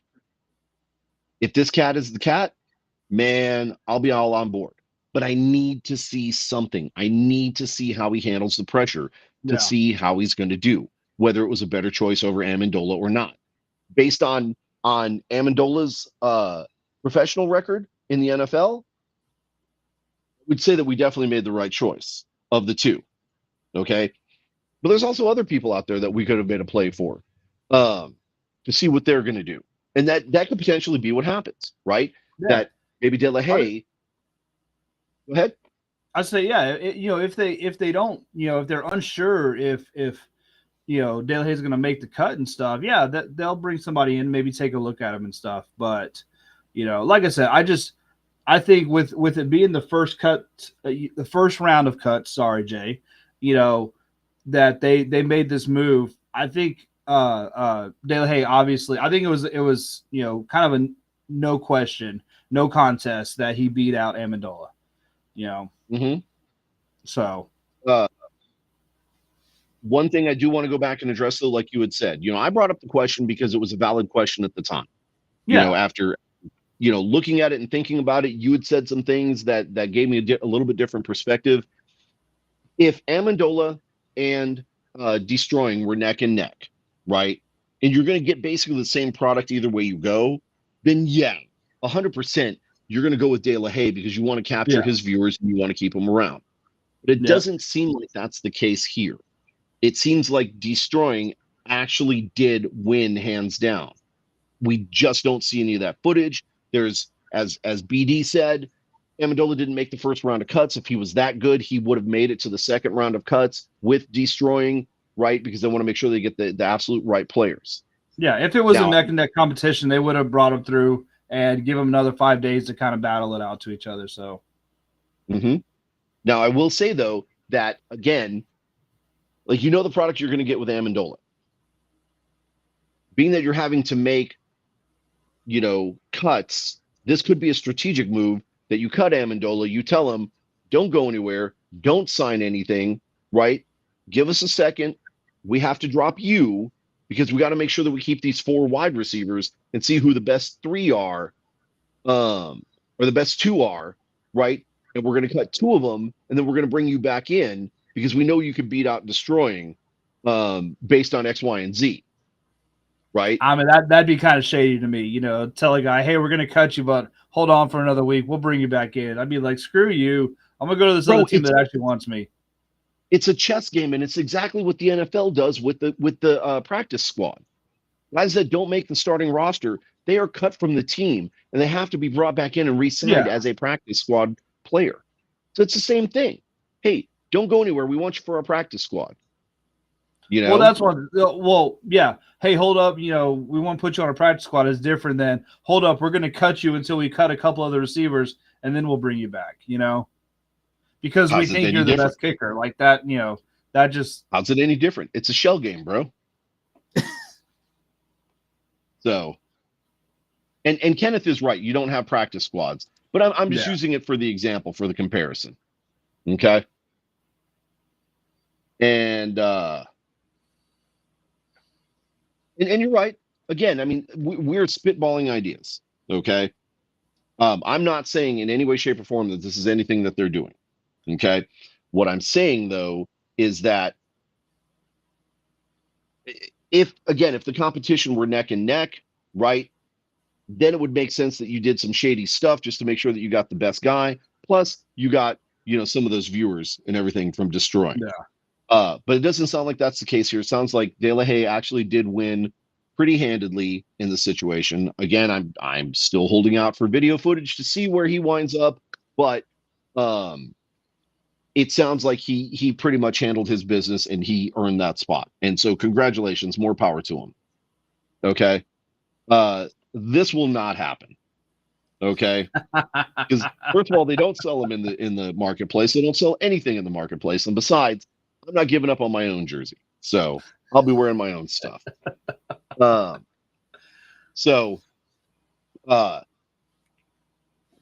If this cat is the cat, man, I'll be all on board. But I need to see something. I need to see how he handles the pressure to see how he's going to do, whether it was a better choice over Amendola or not. Based on Amendola's professional record in the NFL, I would say that we definitely made the right choice of the 2. Okay. But there's also other people out there that we could have made a play for to see what they're going to do. And that could potentially be what happens, right? Yeah. That maybe De La Haye. Go ahead. I say, yeah. If they don't, if they're unsure if De La Haye's going to make the cut and stuff, yeah, they'll bring somebody in, maybe take a look at him and stuff. But like I said, I think with it being the first cut, the first round of cuts. Sorry, Jay. That they made this move. I think De La Haye, obviously, I think it was kind of a no question, no contest that he beat out Amendola. Mm-hmm. So one thing I do want to go back and address, though, like you had said, I brought up the question because it was a valid question at the time. After looking at it and thinking about it, you had said some things that gave me a little bit different perspective. If Amendola and Destroying were neck and neck, right, and you're going to get basically the same product either way you go, then yeah, 100%. You're going to go with De La Haye because you want to capture his viewers and you want to keep them around. But it doesn't seem like that's the case here. It seems like Destroying actually did win hands down. We just don't see any of that footage. There's, as BD said, Amendola didn't make the first round of cuts. If he was that good, he would have made it to the second round of cuts with Destroying, right? Because they want to make sure they get the absolute right players. Yeah, if it was a neck and neck competition, they would have brought him through and give them another 5 days to kind of battle it out to each other. So, Now I will say though that again, like the product you're going to get with Amendola. being that you're having to make, cuts, this could be a strategic move that you cut Amendola. You tell him, don't go anywhere, don't sign anything, right? Give us a second. We have to drop you because we got to make sure that we keep these 4 wide receivers and see who the best 3 are, or the best 2 are, right? And we're going to cut 2 of them, and then we're going to bring you back in because we know you can beat out destroying, based on X, Y, and Z, right? I mean, that'd be kind of shady to me, tell a guy, hey, we're going to cut you, but hold on for another week. We'll bring you back in. I'd be like, screw you. I'm going to go to this other team that actually wants me. It's a chess game, and it's exactly what the NFL does with the practice squad. Guys that don't make the starting roster, they are cut from the team, and they have to be brought back in and re-signed as a practice squad player. So it's the same thing. Hey, don't go anywhere. We want you for our practice squad. Well, that's what. Well, yeah. Hey, hold up. We want to put you on a practice squad. Is different than hold up. We're going to cut you until we cut a couple other receivers, and then we'll bring you back. Because we think you're the best kicker. Like that. That just. How's it any different? It's a shell game, bro. So. And Kenneth is right. You don't have practice squads, but I'm just using it for the example, for the comparison. Okay. And you're right. Again, I mean, we're spitballing ideas. Okay. I'm not saying in any way, shape, or form that this is anything that they're doing. Okay. What I'm saying, though, is that if the competition were neck and neck, right, then it would make sense that you did some shady stuff just to make sure that you got the best guy. Plus, you got, some of those viewers and everything from destroying. Yeah. But it doesn't sound like that's the case here. It sounds like De La Haye actually did win pretty handedly in the situation. Again, I'm still holding out for video footage to see where he winds up, but it sounds like he pretty much handled his business and he earned that spot. And so congratulations, more power to him. Okay. This will not happen. Okay. Because first of all, they don't sell them in the marketplace. They don't sell anything in the marketplace. And besides, I'm not giving up on my own jersey. So I'll be wearing my own stuff. What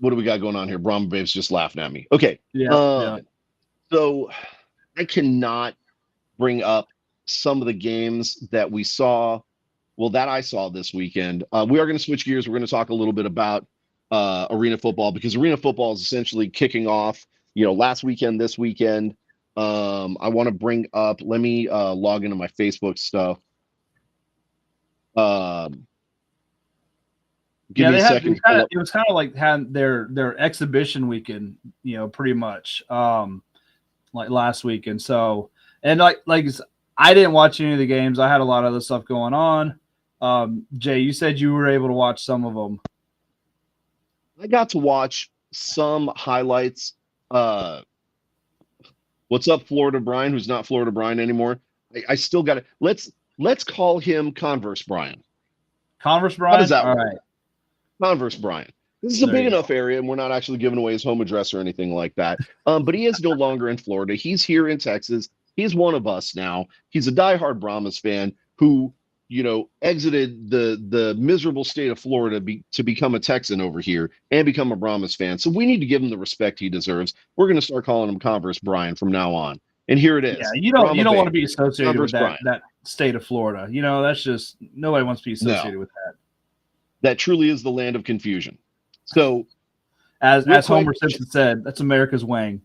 do we got going on here? Brahma Babe's just laughing at me. Okay. Yeah. So I cannot bring up some of the games that we saw. Well, that I saw this weekend. We are going to switch gears. We're going to talk a little bit about arena football, because arena football is essentially kicking off, last weekend, this weekend. I want to bring up, let me log into my Facebook stuff. Give me a second. It was kind of like had their exhibition weekend, pretty much, like last weekend. So, and like I didn't watch any of the games. I had a lot of other stuff going on. Jay, you said you were able to watch some of them. I got to watch some highlights. What's up, Florida Brian, who's not Florida Brian anymore? I still got it. Let's call him Converse Brian. Converse Brian? How does that work? Right. Converse Brian. This is a big enough area, and we're not actually giving away his home address or anything like that. But he is no longer in Florida. He's here in Texas. He's one of us now. He's a diehard Brahmas fan who, exited the miserable state of Florida to become a Texan over here and become a Brahmas fan. So we need to give him the respect he deserves. We're going to start calling him Converse Brian from now on. And here it is. Yeah, you don't want to be associated Converse with that state of Florida. That's just, nobody wants to be associated with that. That truly is the land of confusion. So, as Homer Simpson said, that's America's Wang.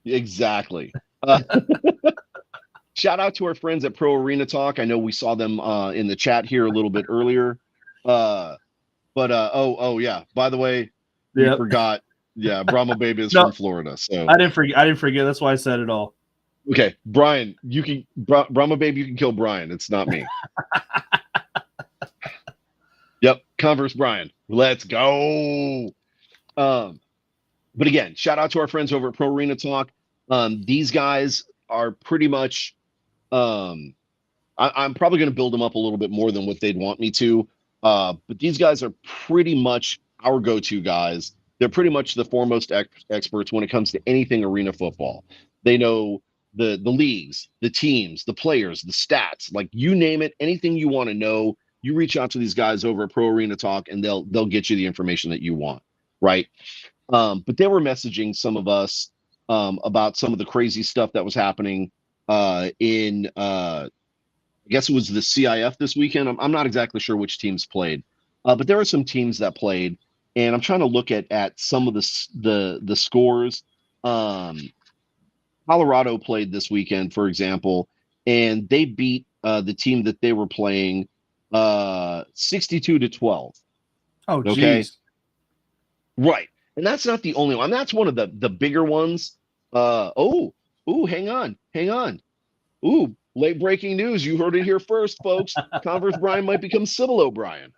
Exactly. Shout out to our friends at Pro Arena Talk. I know we saw them in the chat here a little bit earlier. Oh yeah. By the way, we forgot. Yeah, Brahma Baby is from Florida. So I didn't forget. That's why I said it all. Okay, Brian, Brahma Baby, you can kill Brian. It's not me. Yep, Converse Brian. Let's go. But again, shout out to our friends over at Pro Arena Talk. These guys are pretty much. I'm probably going to build them up a little bit more than what they'd want me to. But these guys are pretty much our go-to guys. They're pretty much the foremost experts when it comes to anything arena football. They know the leagues, the teams, the players, the stats, like you name it, anything you want to know, you reach out to these guys over at Pro Arena Talk, and they'll get you the information that you want, right? But they were messaging some of us about some of the crazy stuff that was happening in I guess it was the CIF this weekend. I'm not exactly sure which teams played, but there were some teams that played, and I'm trying to look at some of the scores. Um, Colorado played this weekend, for example, and they beat the team that they were playing 62-12. Oh, Okay, geez. right, and that's not the only one. That's one of the bigger ones. Hang on, hang on. Ooh, late breaking news. You heard it here first, folks. Converse Brian might become Civil O'Brien.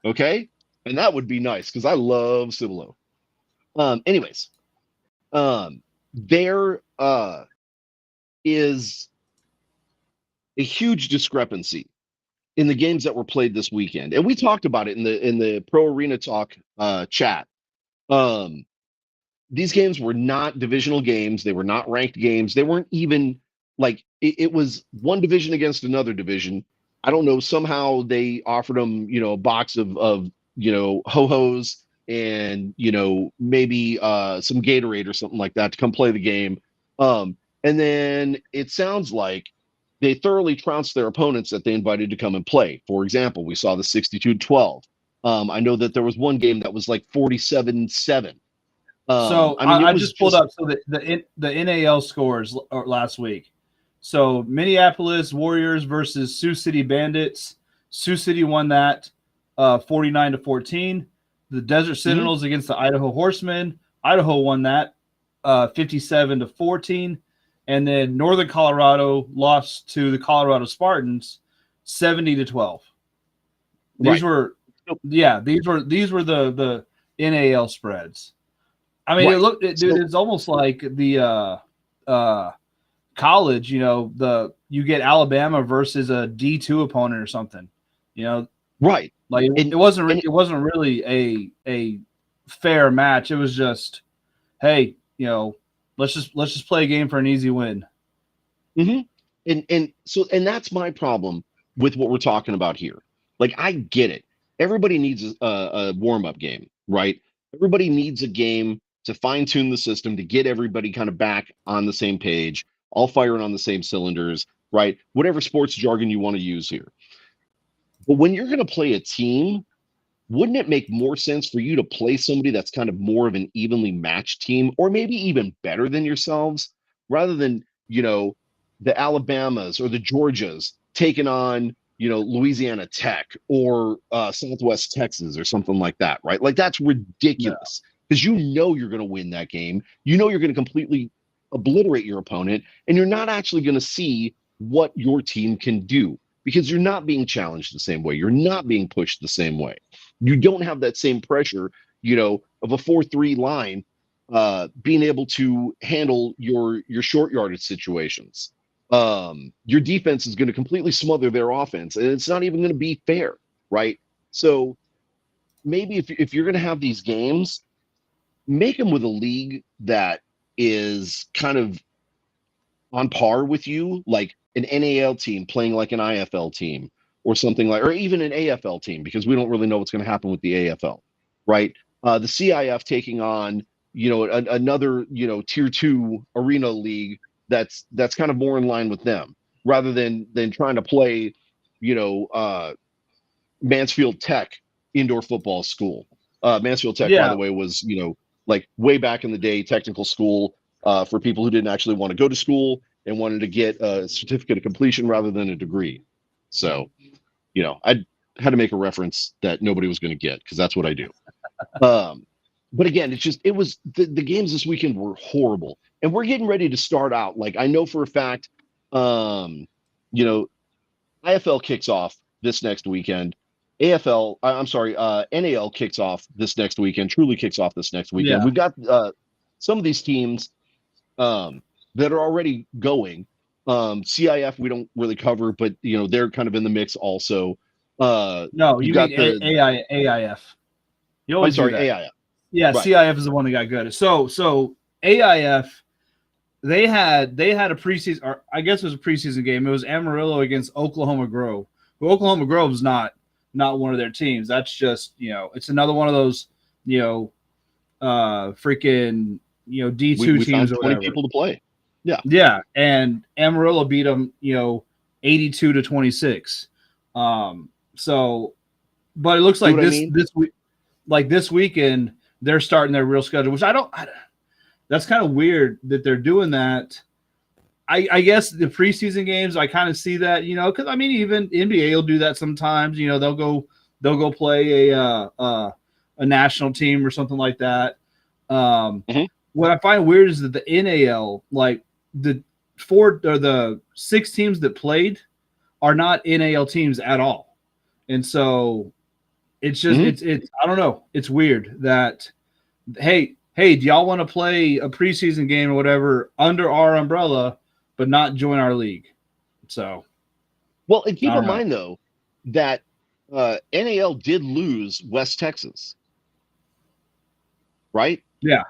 Okay, and that would be nice because I love Cibolo. Anyways, there is a huge discrepancy in the games that were played this weekend, and we talked about it in the Pro Arena Talk chat. Um, these games were not divisional games. They were not ranked games. They weren't even like it was one division against another division. I don't know. Somehow they offered them, a box of ho-hos and maybe some Gatorade or something like that to come play the game. And then it sounds like they thoroughly trounced their opponents that they invited to come and play. For example, we saw the 62-12. I know that there was one game that was like 47-7. So I mean, it I was just pulled just up the NAL scores last week. So Minneapolis Warriors versus Sioux City Bandits. Sioux City won that 49-14. The Desert Sentinels against the Idaho Horsemen. Idaho won that 57-14. And then Northern Colorado lost to the Colorado Spartans 70-12. These right. were these were the NAL spreads. I mean, Right. dude, it's almost like the college, you get Alabama versus a D2 opponent or something, Right. like And it wasn't really a fair match. It was just, hey, let's just play a game for an easy win. mm-hmm. And that's my problem with what we're talking about here. Like, I get it. Everybody needs a warm-up game, right? Everybody needs a game to fine-tune the system to get everybody kind of back on the same page, all firing on the same cylinders, right? Whatever sports jargon you want to use here. But when you're going to play a team, wouldn't it make more sense for you to play somebody that's kind of more of an evenly matched team, or maybe even better than yourselves, rather than, the Alabamas or the Georgias taking on, Louisiana Tech or Southwest Texas or something like that, right? Like, that's ridiculous because you're going to win that game. You're going to completely obliterate your opponent, and you're not actually going to see what your team can do because you're not being challenged the same way. You're not being pushed the same way. You don't have that same pressure, of a 4-3 line being able to handle your short yardage situations. Your defense is going to completely smother their offense, and it's not even going to be fair, right? So maybe if you're going to have these games, make them with a league that is kind of on par with you, like an NAL team playing like an IFL team or something like, or even an AFL team, because we don't really know what's going to happen with the AFL, right? The CIF taking on, another, tier 2 arena league that's kind of more in line with them, rather than trying to play, Mansfield Tech indoor football school. Mansfield Tech, by Yeah, the way, was, like way back in the day, technical school for people who didn't actually want to go to school and wanted to get a certificate of completion rather than a degree. So, I had to make a reference that nobody was going to get because that's what I do. But again, it was the games this weekend were horrible, and we're getting ready to start out. Like, I know for a fact, IFL kicks off this next weekend. I'm sorry, NAL kicks off this next weekend. Truly kicks off this next weekend. yeah, We've got some of these teams that are already going. CIF we don't really cover, but they're kind of in the mix also. no, You've you mean got the AIF. You I'm always do sorry, that. AIF. Yeah, Right. CIF is the one that got good. So AIF, they had a preseason, or I guess it was a preseason game. It was Amarillo against Oklahoma Grove. But Oklahoma Grove is not one of their teams. That's just, it's another one of those, freaking, D2 we teams found or 20 whatever. people to play. Yeah. Yeah, and Amarillo beat them, 82-26. So, but it looks like this week, like this weekend, they're starting their real schedule, which that's kind of weird that they're doing that. I guess the preseason games, I kind of see that, because I mean, even NBA will do that sometimes. They'll go play a national team or something like that. What I find weird is that the NAL, like the 4 or the 6 teams that played, are not NAL teams at all, and so it's just it's I don't know. It's weird that hey, do y'all want to play a preseason game or whatever under our umbrella, but not join our league? So, well, and keep in mind though that NAL did lose West Texas, right? Yeah.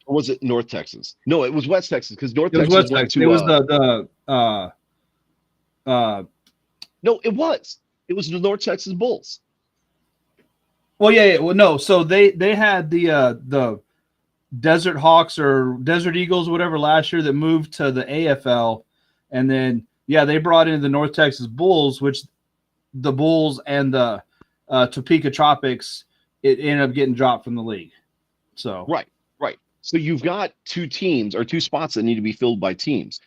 Or was it North Texas? No, it was West Texas because North Texas West went Texas. to. It was No, it was the North Texas Bulls. Well, yeah. Well, no. So they had the Desert Hawks or Desert Eagles, whatever, last year that moved to the AFL, and then they brought in the North Texas Bulls, which the Bulls and the Topeka Tropics, it ended up getting dropped from the league. So right. So you've got 2 teams or 2 spots that need to be filled by teams.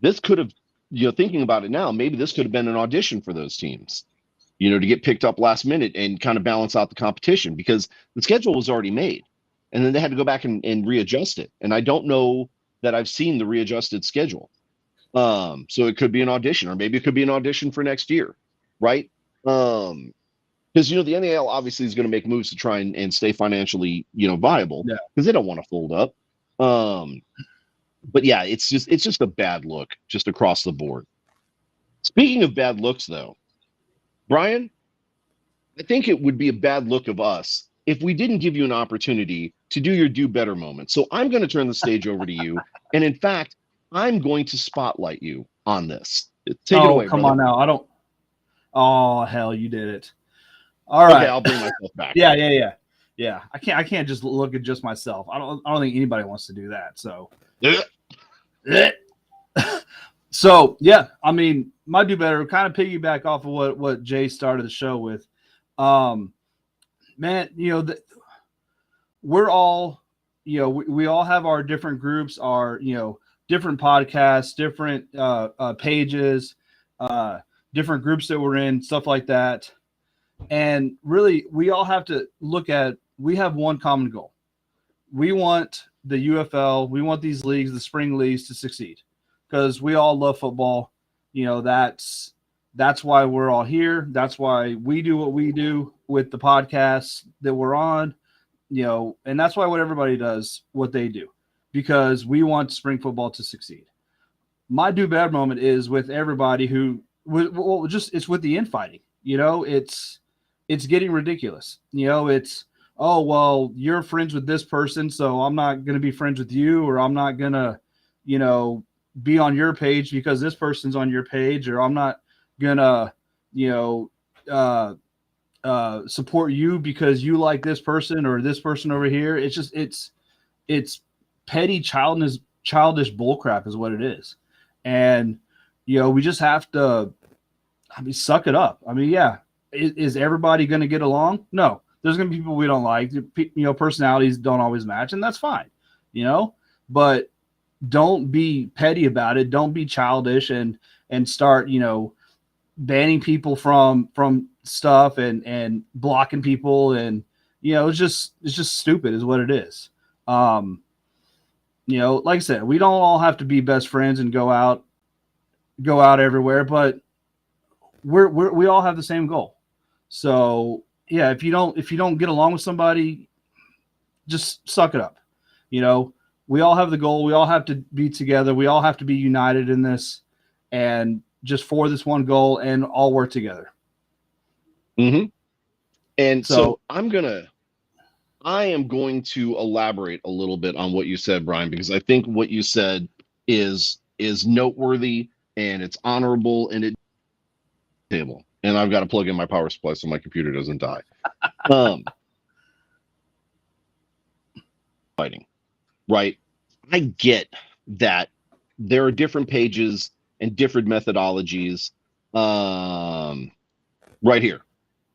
This could have, thinking about it now, maybe this could have been an audition for those teams, to get picked up last minute and kind of balance out the competition because the schedule was already made. And then they had to go back and readjust it. And I don't know that I've seen the readjusted schedule. So it could be an audition, or maybe it could be an audition for next year, right? Because the NAL obviously is going to make moves to try and stay financially viable because they don't want to fold up. But yeah, it's just a bad look just across the board. Speaking of bad looks, though, Brian, I think it would be a bad look of us if we didn't give you an opportunity to do your do better moment. So I'm going to turn the stage over to you, and in fact, I'm going to spotlight you on this. Take it away, come brother. on now. I don't. Oh hell, you did it. All right. Okay, I'll bring myself back. Yeah. I can't just look at just myself. I don't think anybody wants to do that. So. So yeah, I mean, my do better kind of piggyback off of what Jay started the show with. Man, we're all, we all have our different groups, our different podcasts, different pages, different groups that we're in, stuff like that. And really, we all have to look at, we have one common goal. We want the UFL, we want these leagues, the spring leagues, to succeed because we all love football. That's why we're all here. That's why we do what we do with the podcasts that we're on, and that's why what everybody does, what they do, because we want spring football to succeed. My do bad moment is with everybody who, it's with the infighting. It's getting ridiculous. It's, oh, well, you're friends with this person, so I'm not going to be friends with you, or I'm not going to, be on your page because this person's on your page, or I'm not going to, support you because you like this person or this person over here. It's just, it's petty childish bullcrap is what it is. And, we just have to, suck it up. Is everybody going to get along? No. There's going to be people we don't like. Personalities don't always match, and that's fine. But don't be petty about it. Don't be childish and start, banning people from stuff and blocking people, and it's just stupid is what it is. Like I said, we don't all have to be best friends and go out everywhere, but we all have the same goal. So yeah, if you don't get along with somebody, just suck it up. We all have the goal. We all have to be together. We all have to be united in this, and just for this one goal, and all work together. Mm-hmm. And so I am going to elaborate a little bit on what you said, Brian, because I think what you said is noteworthy and it's honorable and it table. And I've got to plug in my power supply so my computer doesn't die. Fighting, right? I get that there are different pages and different methodologies. Right here,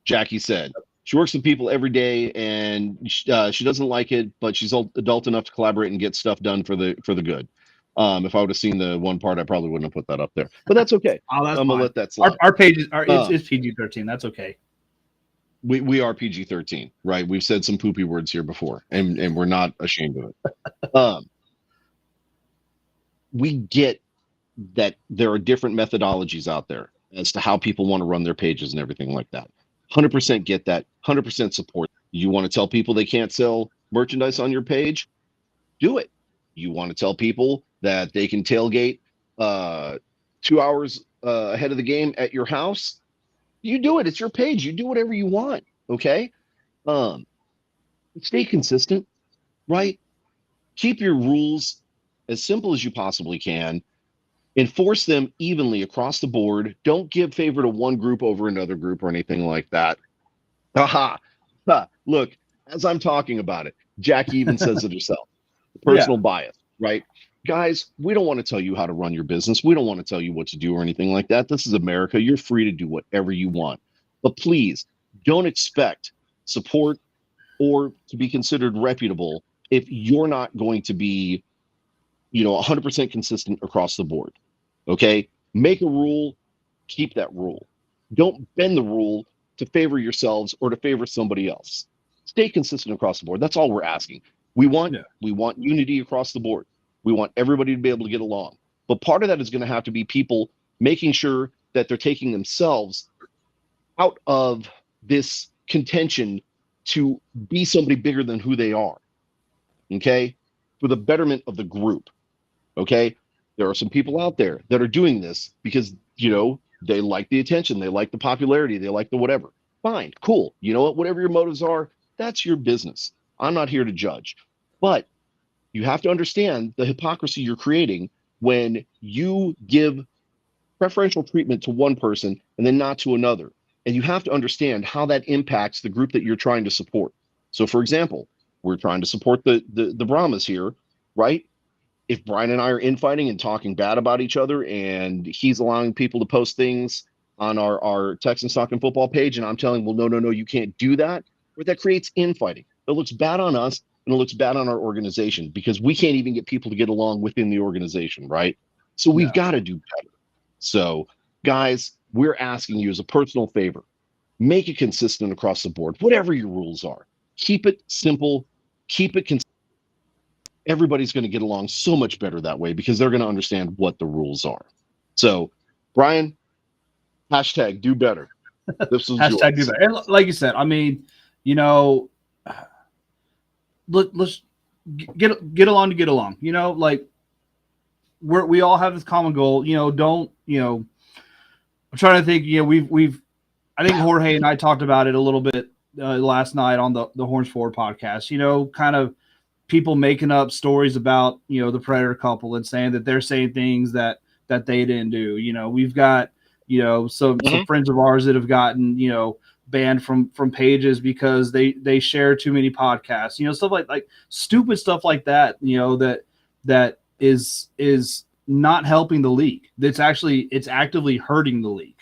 Jackie said she works with people every day and she doesn't like it, but she's adult enough to collaborate and get stuff done for the good. If I would have seen the one part, I probably wouldn't have put that up there, but that's okay. Oh, that's I'm gonna fine. let that slide. Our pages are it's PG-13. That's okay. We are PG-13, right? We've said some poopy words here before, and we're not ashamed of it. We get that there are different methodologies out there as to how people want to run their pages and everything like that. 100% get that. 100% support. You want to tell people they can't sell merchandise on your page? Do it. You want to tell people that they can tailgate 2 hours ahead of the game at your house? You do it. It's your page. You do whatever you want. Okay. Stay consistent, right? Keep your rules as simple as you possibly can. Enforce them evenly across the board. Don't give favor to one group over another group or anything like that. Aha. Look, as I'm talking about it, Jackie even says it herself. Personal bias, right? Guys, we don't want to tell you how to run your business. We don't want to tell you what to do or anything like that. This is America. You're free to do whatever you want. But please don't expect support or to be considered reputable if you're not going to be, 100% consistent across the board. Okay? Make a rule, keep that rule. Don't bend the rule to favor yourselves or to favor somebody else. Stay consistent across the board. That's all we're asking. We want unity across the board. We want everybody to be able to get along. But part of that is going to have to be people making sure that they're taking themselves out of this contention to be somebody bigger than who they are. Okay? For the betterment of the group. Okay? There are some people out there that are doing this because, they like the attention, they like the popularity, they like the whatever. Fine, cool. You know what? Whatever your motives are, that's your business. I'm not here to judge. But you have to understand the hypocrisy you're creating when you give preferential treatment to one person and then not to another. And you have to understand how that impacts the group that you're trying to support. So, for example, we're trying to support the Brahmas here, right? If Brian and I are infighting and talking bad about each other and he's allowing people to post things on our Texans Talking Football page and I'm telling, well, no, you can't do that, or that creates infighting. It looks bad on us and it looks bad on our organization because we can't even get people to get along within the organization, right? So we've got to do better. So, guys, we're asking you as a personal favor, make it consistent across the board, whatever your rules are. Keep it simple, keep it consistent. Everybody's going to get along so much better that way because they're going to understand what the rules are. So, Brian, hashtag do better. This is hashtag do better. And like you said, I mean, let's get along to get along. Like we all have this common goal. I'm trying to think. I think Jorge and I talked about it a little bit last night on the Horns Forward podcast. Kind of people making up stories about the Predator couple and saying that they're saying things that they didn't do. We've got some friends of ours that have gotten banned from pages because they share too many podcasts. Stuff like stupid stuff like that. That is not helping the league. It's actively hurting the league.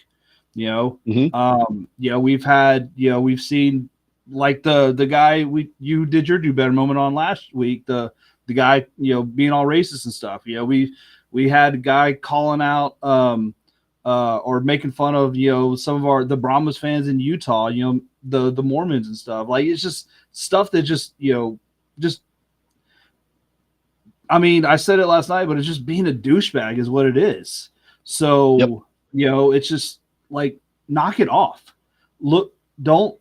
We've seen like the guy you did your do better moment on last week, the guy being all racist and stuff. We had a guy calling out or making fun of some of the Brahmas fans in Utah, the Mormons and stuff. Like it's just stuff that just I mean, I said it last night, but it's just being a douchebag is what it is. So it's just like knock it off. Don't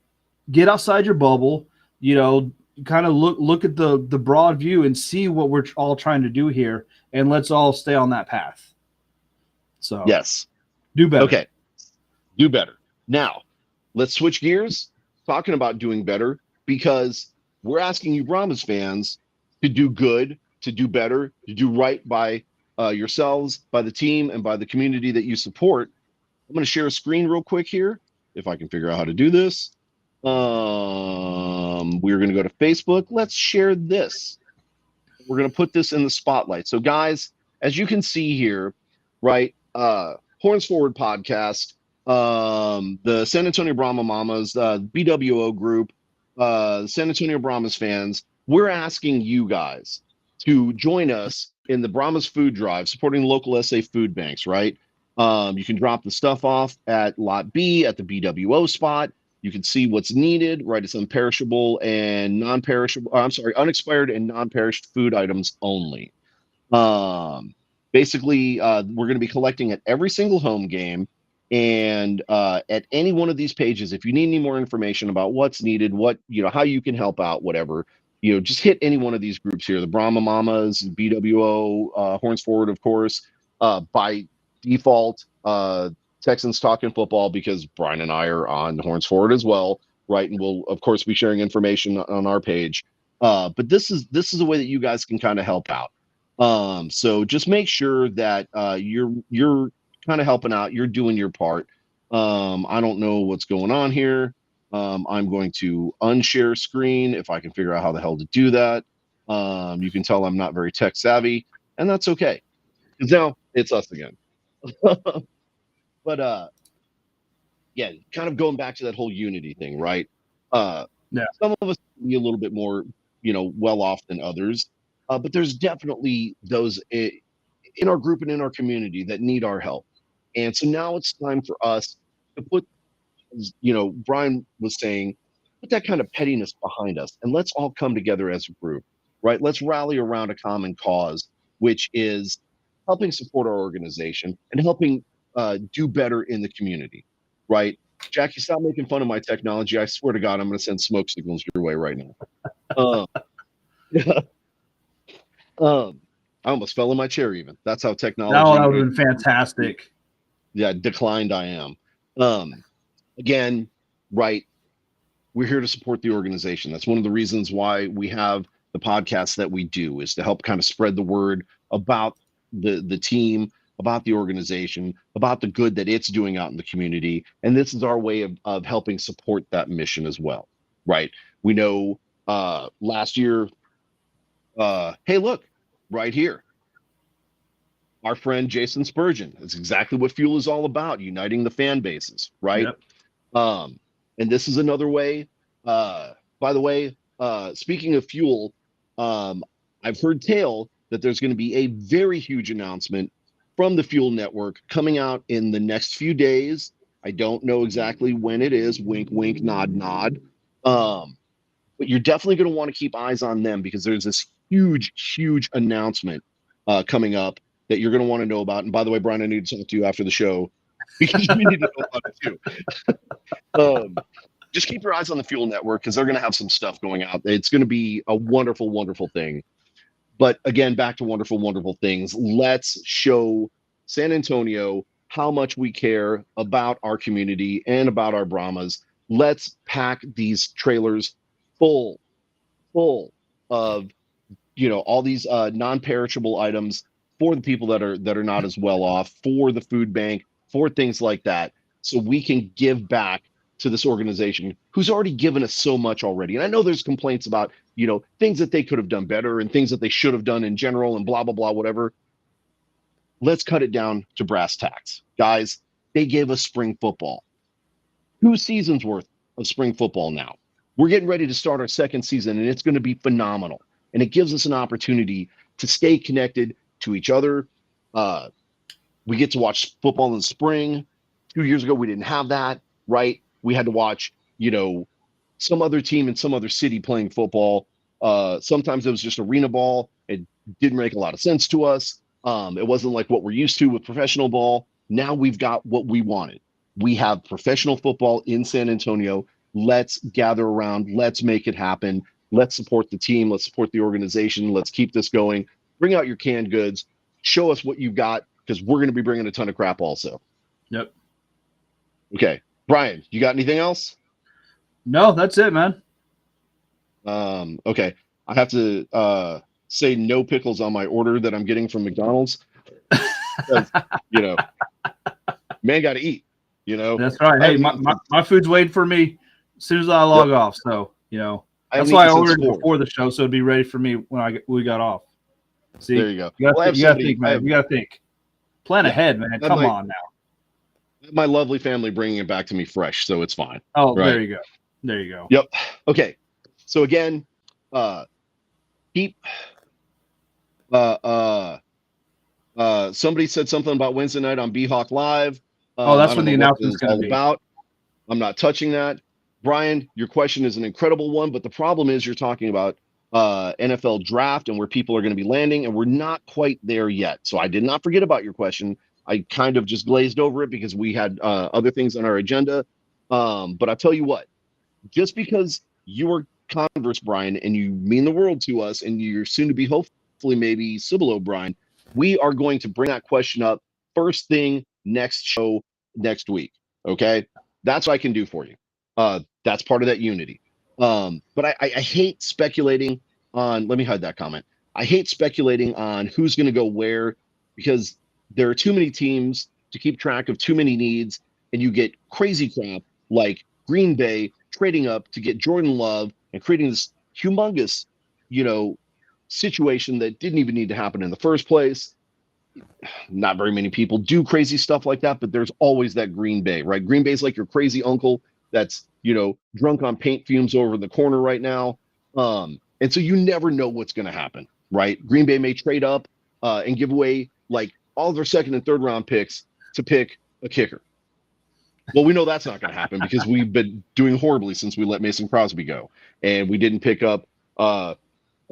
get outside your bubble, kind of look at the broad view and see what we're all trying to do here. And let's all stay on that path. So yes, do better. Okay. Do better. Now let's switch gears talking about doing better because we're asking you Brahmas fans to do good, to do better, to do right by yourselves, by the team, and by the community that you support. I'm going to share a screen real quick here, if I can figure out how to do this. We're going to go to Facebook. Let's share this. We're going to put this in the spotlight. So, guys, as you can see here, right, Horns Forward podcast, the San Antonio Brahma Mamas, BWO group, San Antonio Brahmas fans, we're asking you guys to join us in the Brahmas food drive, supporting local SA food banks, right? You can drop the stuff off at Lot B at the BWO spot. You can see what's needed, right? It's unperishable and non-perishable. I'm sorry, unexpired and non-perished food items only. Basically, we're going to be collecting at every single home game, and at any one of these pages, if you need any more information about what's needed, how you can help out, whatever, just hit any one of these groups here: the Brahma Mamas, BWO, Horns Forward, of course. By default, Texans Talking Football, because Brian and I are on Horns Forward as well, right? And we'll of course be sharing information on our page. But this is a way that you guys can kind of help out. So just make sure that you're kind of helping out, you're doing your part. I don't know what's going on here. I'm going to unshare screen if I can figure out how the hell to do that. You can tell I'm not very tech savvy, and that's okay, because now it's us again. But yeah, kind of going back to that whole unity thing, right? Yeah. Some of us be a little bit more, well off than others, but there's definitely those in our group and in our community that need our help. And so now it's time for us to put, Brian was saying, put that kind of pettiness behind us, and let's all come together as a group, right? Let's rally around a common cause, which is helping support our organization and helping do better in the community, right? Jackie, stop making fun of my technology. I swear to God, I'm going to send smoke signals your way right now. I almost fell in my chair even. That's how technology. That would have been fantastic. Yeah, declined I am. Again, right, we're here to support the organization. That's one of the reasons why we have the podcast that we do, is to help kind of spread the word about the team, about the organization, about the good that it's doing out in the community. And this is our way of helping support that mission as well, right? We know last year, hey, look, right here, our friend Jason Spurgeon. That's exactly what Fuel is all about, uniting the fan bases, right? Yep. And this is another way. By the way, speaking of Fuel, I've heard tale that there's going to be a very huge announcement from the Fuel Network coming out in the next few days. I don't know exactly when it is. Wink, wink, nod, nod. But you're definitely going to want to keep eyes on them, because there's this huge, huge announcement coming up that you're going to want to know about. And by the way, Brian, I need to talk to you after the show, because we need to know about it too. Just keep your eyes on the Fuel Network, because they're going to have some stuff going out. It's going to be a wonderful, wonderful thing. But again, back to wonderful, wonderful things. Let's show San Antonio how much we care about our community and about our Brahmas. Let's pack these trailers full of all these non-perishable items for the people that are not as well off, for the food bank, for things like that, so we can give back to this organization who's already given us so much already. And I know there's complaints about, things that they could have done better and things that they should have done in general and blah, blah, blah, whatever. Let's cut it down to brass tacks. Guys, they gave us spring football. 2 seasons worth of spring football now. We're getting ready to start our second season, and it's going to be phenomenal. And it gives us an opportunity to stay connected to each other. We get to watch football in the spring. 2 years ago, we didn't have that, right? We had to watch, some other team in some other city playing football. Sometimes it was just arena ball. It didn't make a lot of sense to us. It wasn't like what we're used to with professional ball. Now we've got what we wanted. We have professional football in San Antonio. Let's gather around. Let's make it happen. Let's support the team. Let's support the organization. Let's keep this going. Bring out your canned goods. Show us what you've got, because we're going to be bringing a ton of crap also. Yep. Okay. Brian, you got anything else? No, that's it, man. Okay. I have to say no pickles on my order that I'm getting from McDonald's. Because, man got to eat, That's right. Hey, my food's waiting for me as soon as I log off. So, that's why I ordered it before the show, so it'd be ready for me when we got off. See, there you go. You got to think, man. You got to think. Plan ahead, man. Come on now. My lovely family bringing it back to me fresh, so it's fine. Oh, right? There you go. There you go. Yep. Okay. So again, keep. Somebody said something about Wednesday night on B-Hawk Live. That's when the announcement's going to be. About. I'm not touching that. Brian, your question is an incredible one, but the problem is you're talking about NFL draft and where people are going to be landing, and we're not quite there yet. So I did not forget about your question. I kind of just glazed over it because we had other things on our agenda. But I'll tell you what, just because you are Converse, Brian, and you mean the world to us, and you're soon to be hopefully maybe Cibolo, Brian, we are going to bring that question up first thing next show next week. Okay? That's what I can do for you. That's part of that unity. But I hate speculating on, let me hide that comment. I hate speculating on who's going to go where, because there are too many teams to keep track of too many needs, and you get crazy crap like Green Bay trading up to get Jordan Love and creating this humongous, situation that didn't even need to happen in the first place. Not very many people do crazy stuff like that, but there's always that Green Bay, right? Green Bay's like your crazy uncle that's, drunk on paint fumes over the corner right now. And so you never know what's going to happen, right? Green Bay may trade up and give away like all their second and third round picks to pick a kicker. Well, we know that's not going to happen because we've been doing horribly since we let Mason Crosby go, and we didn't pick up a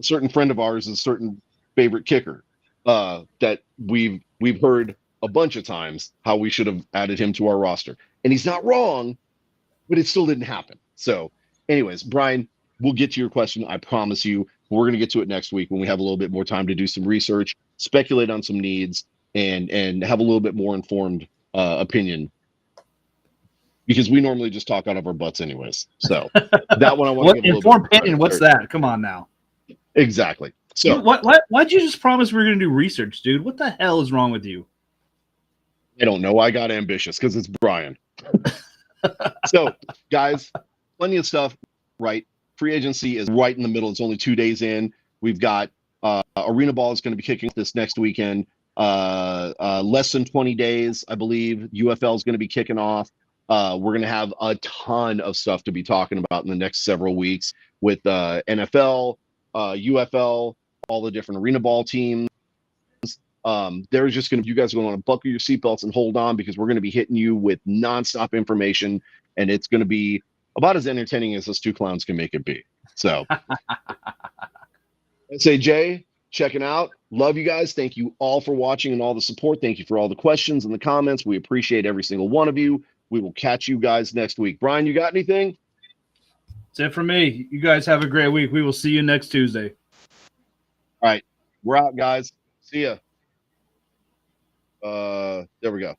certain friend of ours, a certain favorite kicker that we've heard a bunch of times how we should have added him to our roster, and he's not wrong, but it still didn't happen. So, anyways, Brian, we'll get to your question. I promise you. We're going to get to it next week when we have a little bit more time to do some research, speculate on some needs, and have a little bit more informed opinion. Because we normally just talk out of our butts anyways. So that one I want to give a informed opinion. What's that? Come on now. Exactly. So why'd you just promise we were going to do research, dude? What the hell is wrong with you? I don't know. I got ambitious because it's Brian. So, guys, plenty of stuff, right? Free agency is right in the middle. It's only 2 days in. We've got Arena Ball is going to be kicking this next weekend. Less than 20 days, I believe. UFL is going to be kicking off. We're going to have a ton of stuff to be talking about in the next several weeks with NFL, UFL, all the different Arena Ball teams. There's just going to, you guys are going to want to buckle your seatbelts and hold on because we're going to be hitting you with nonstop information, and it's going to be about as entertaining as us two clowns can make it be. So, let's say, Jay, checking out. Love you guys. Thank you all for watching and all the support. Thank you for all the questions and the comments. We appreciate every single one of you. We will catch you guys next week. Brian, you got anything? That's it for me. You guys have a great week. We will see you next Tuesday. All right. We're out, guys. See ya. There we go.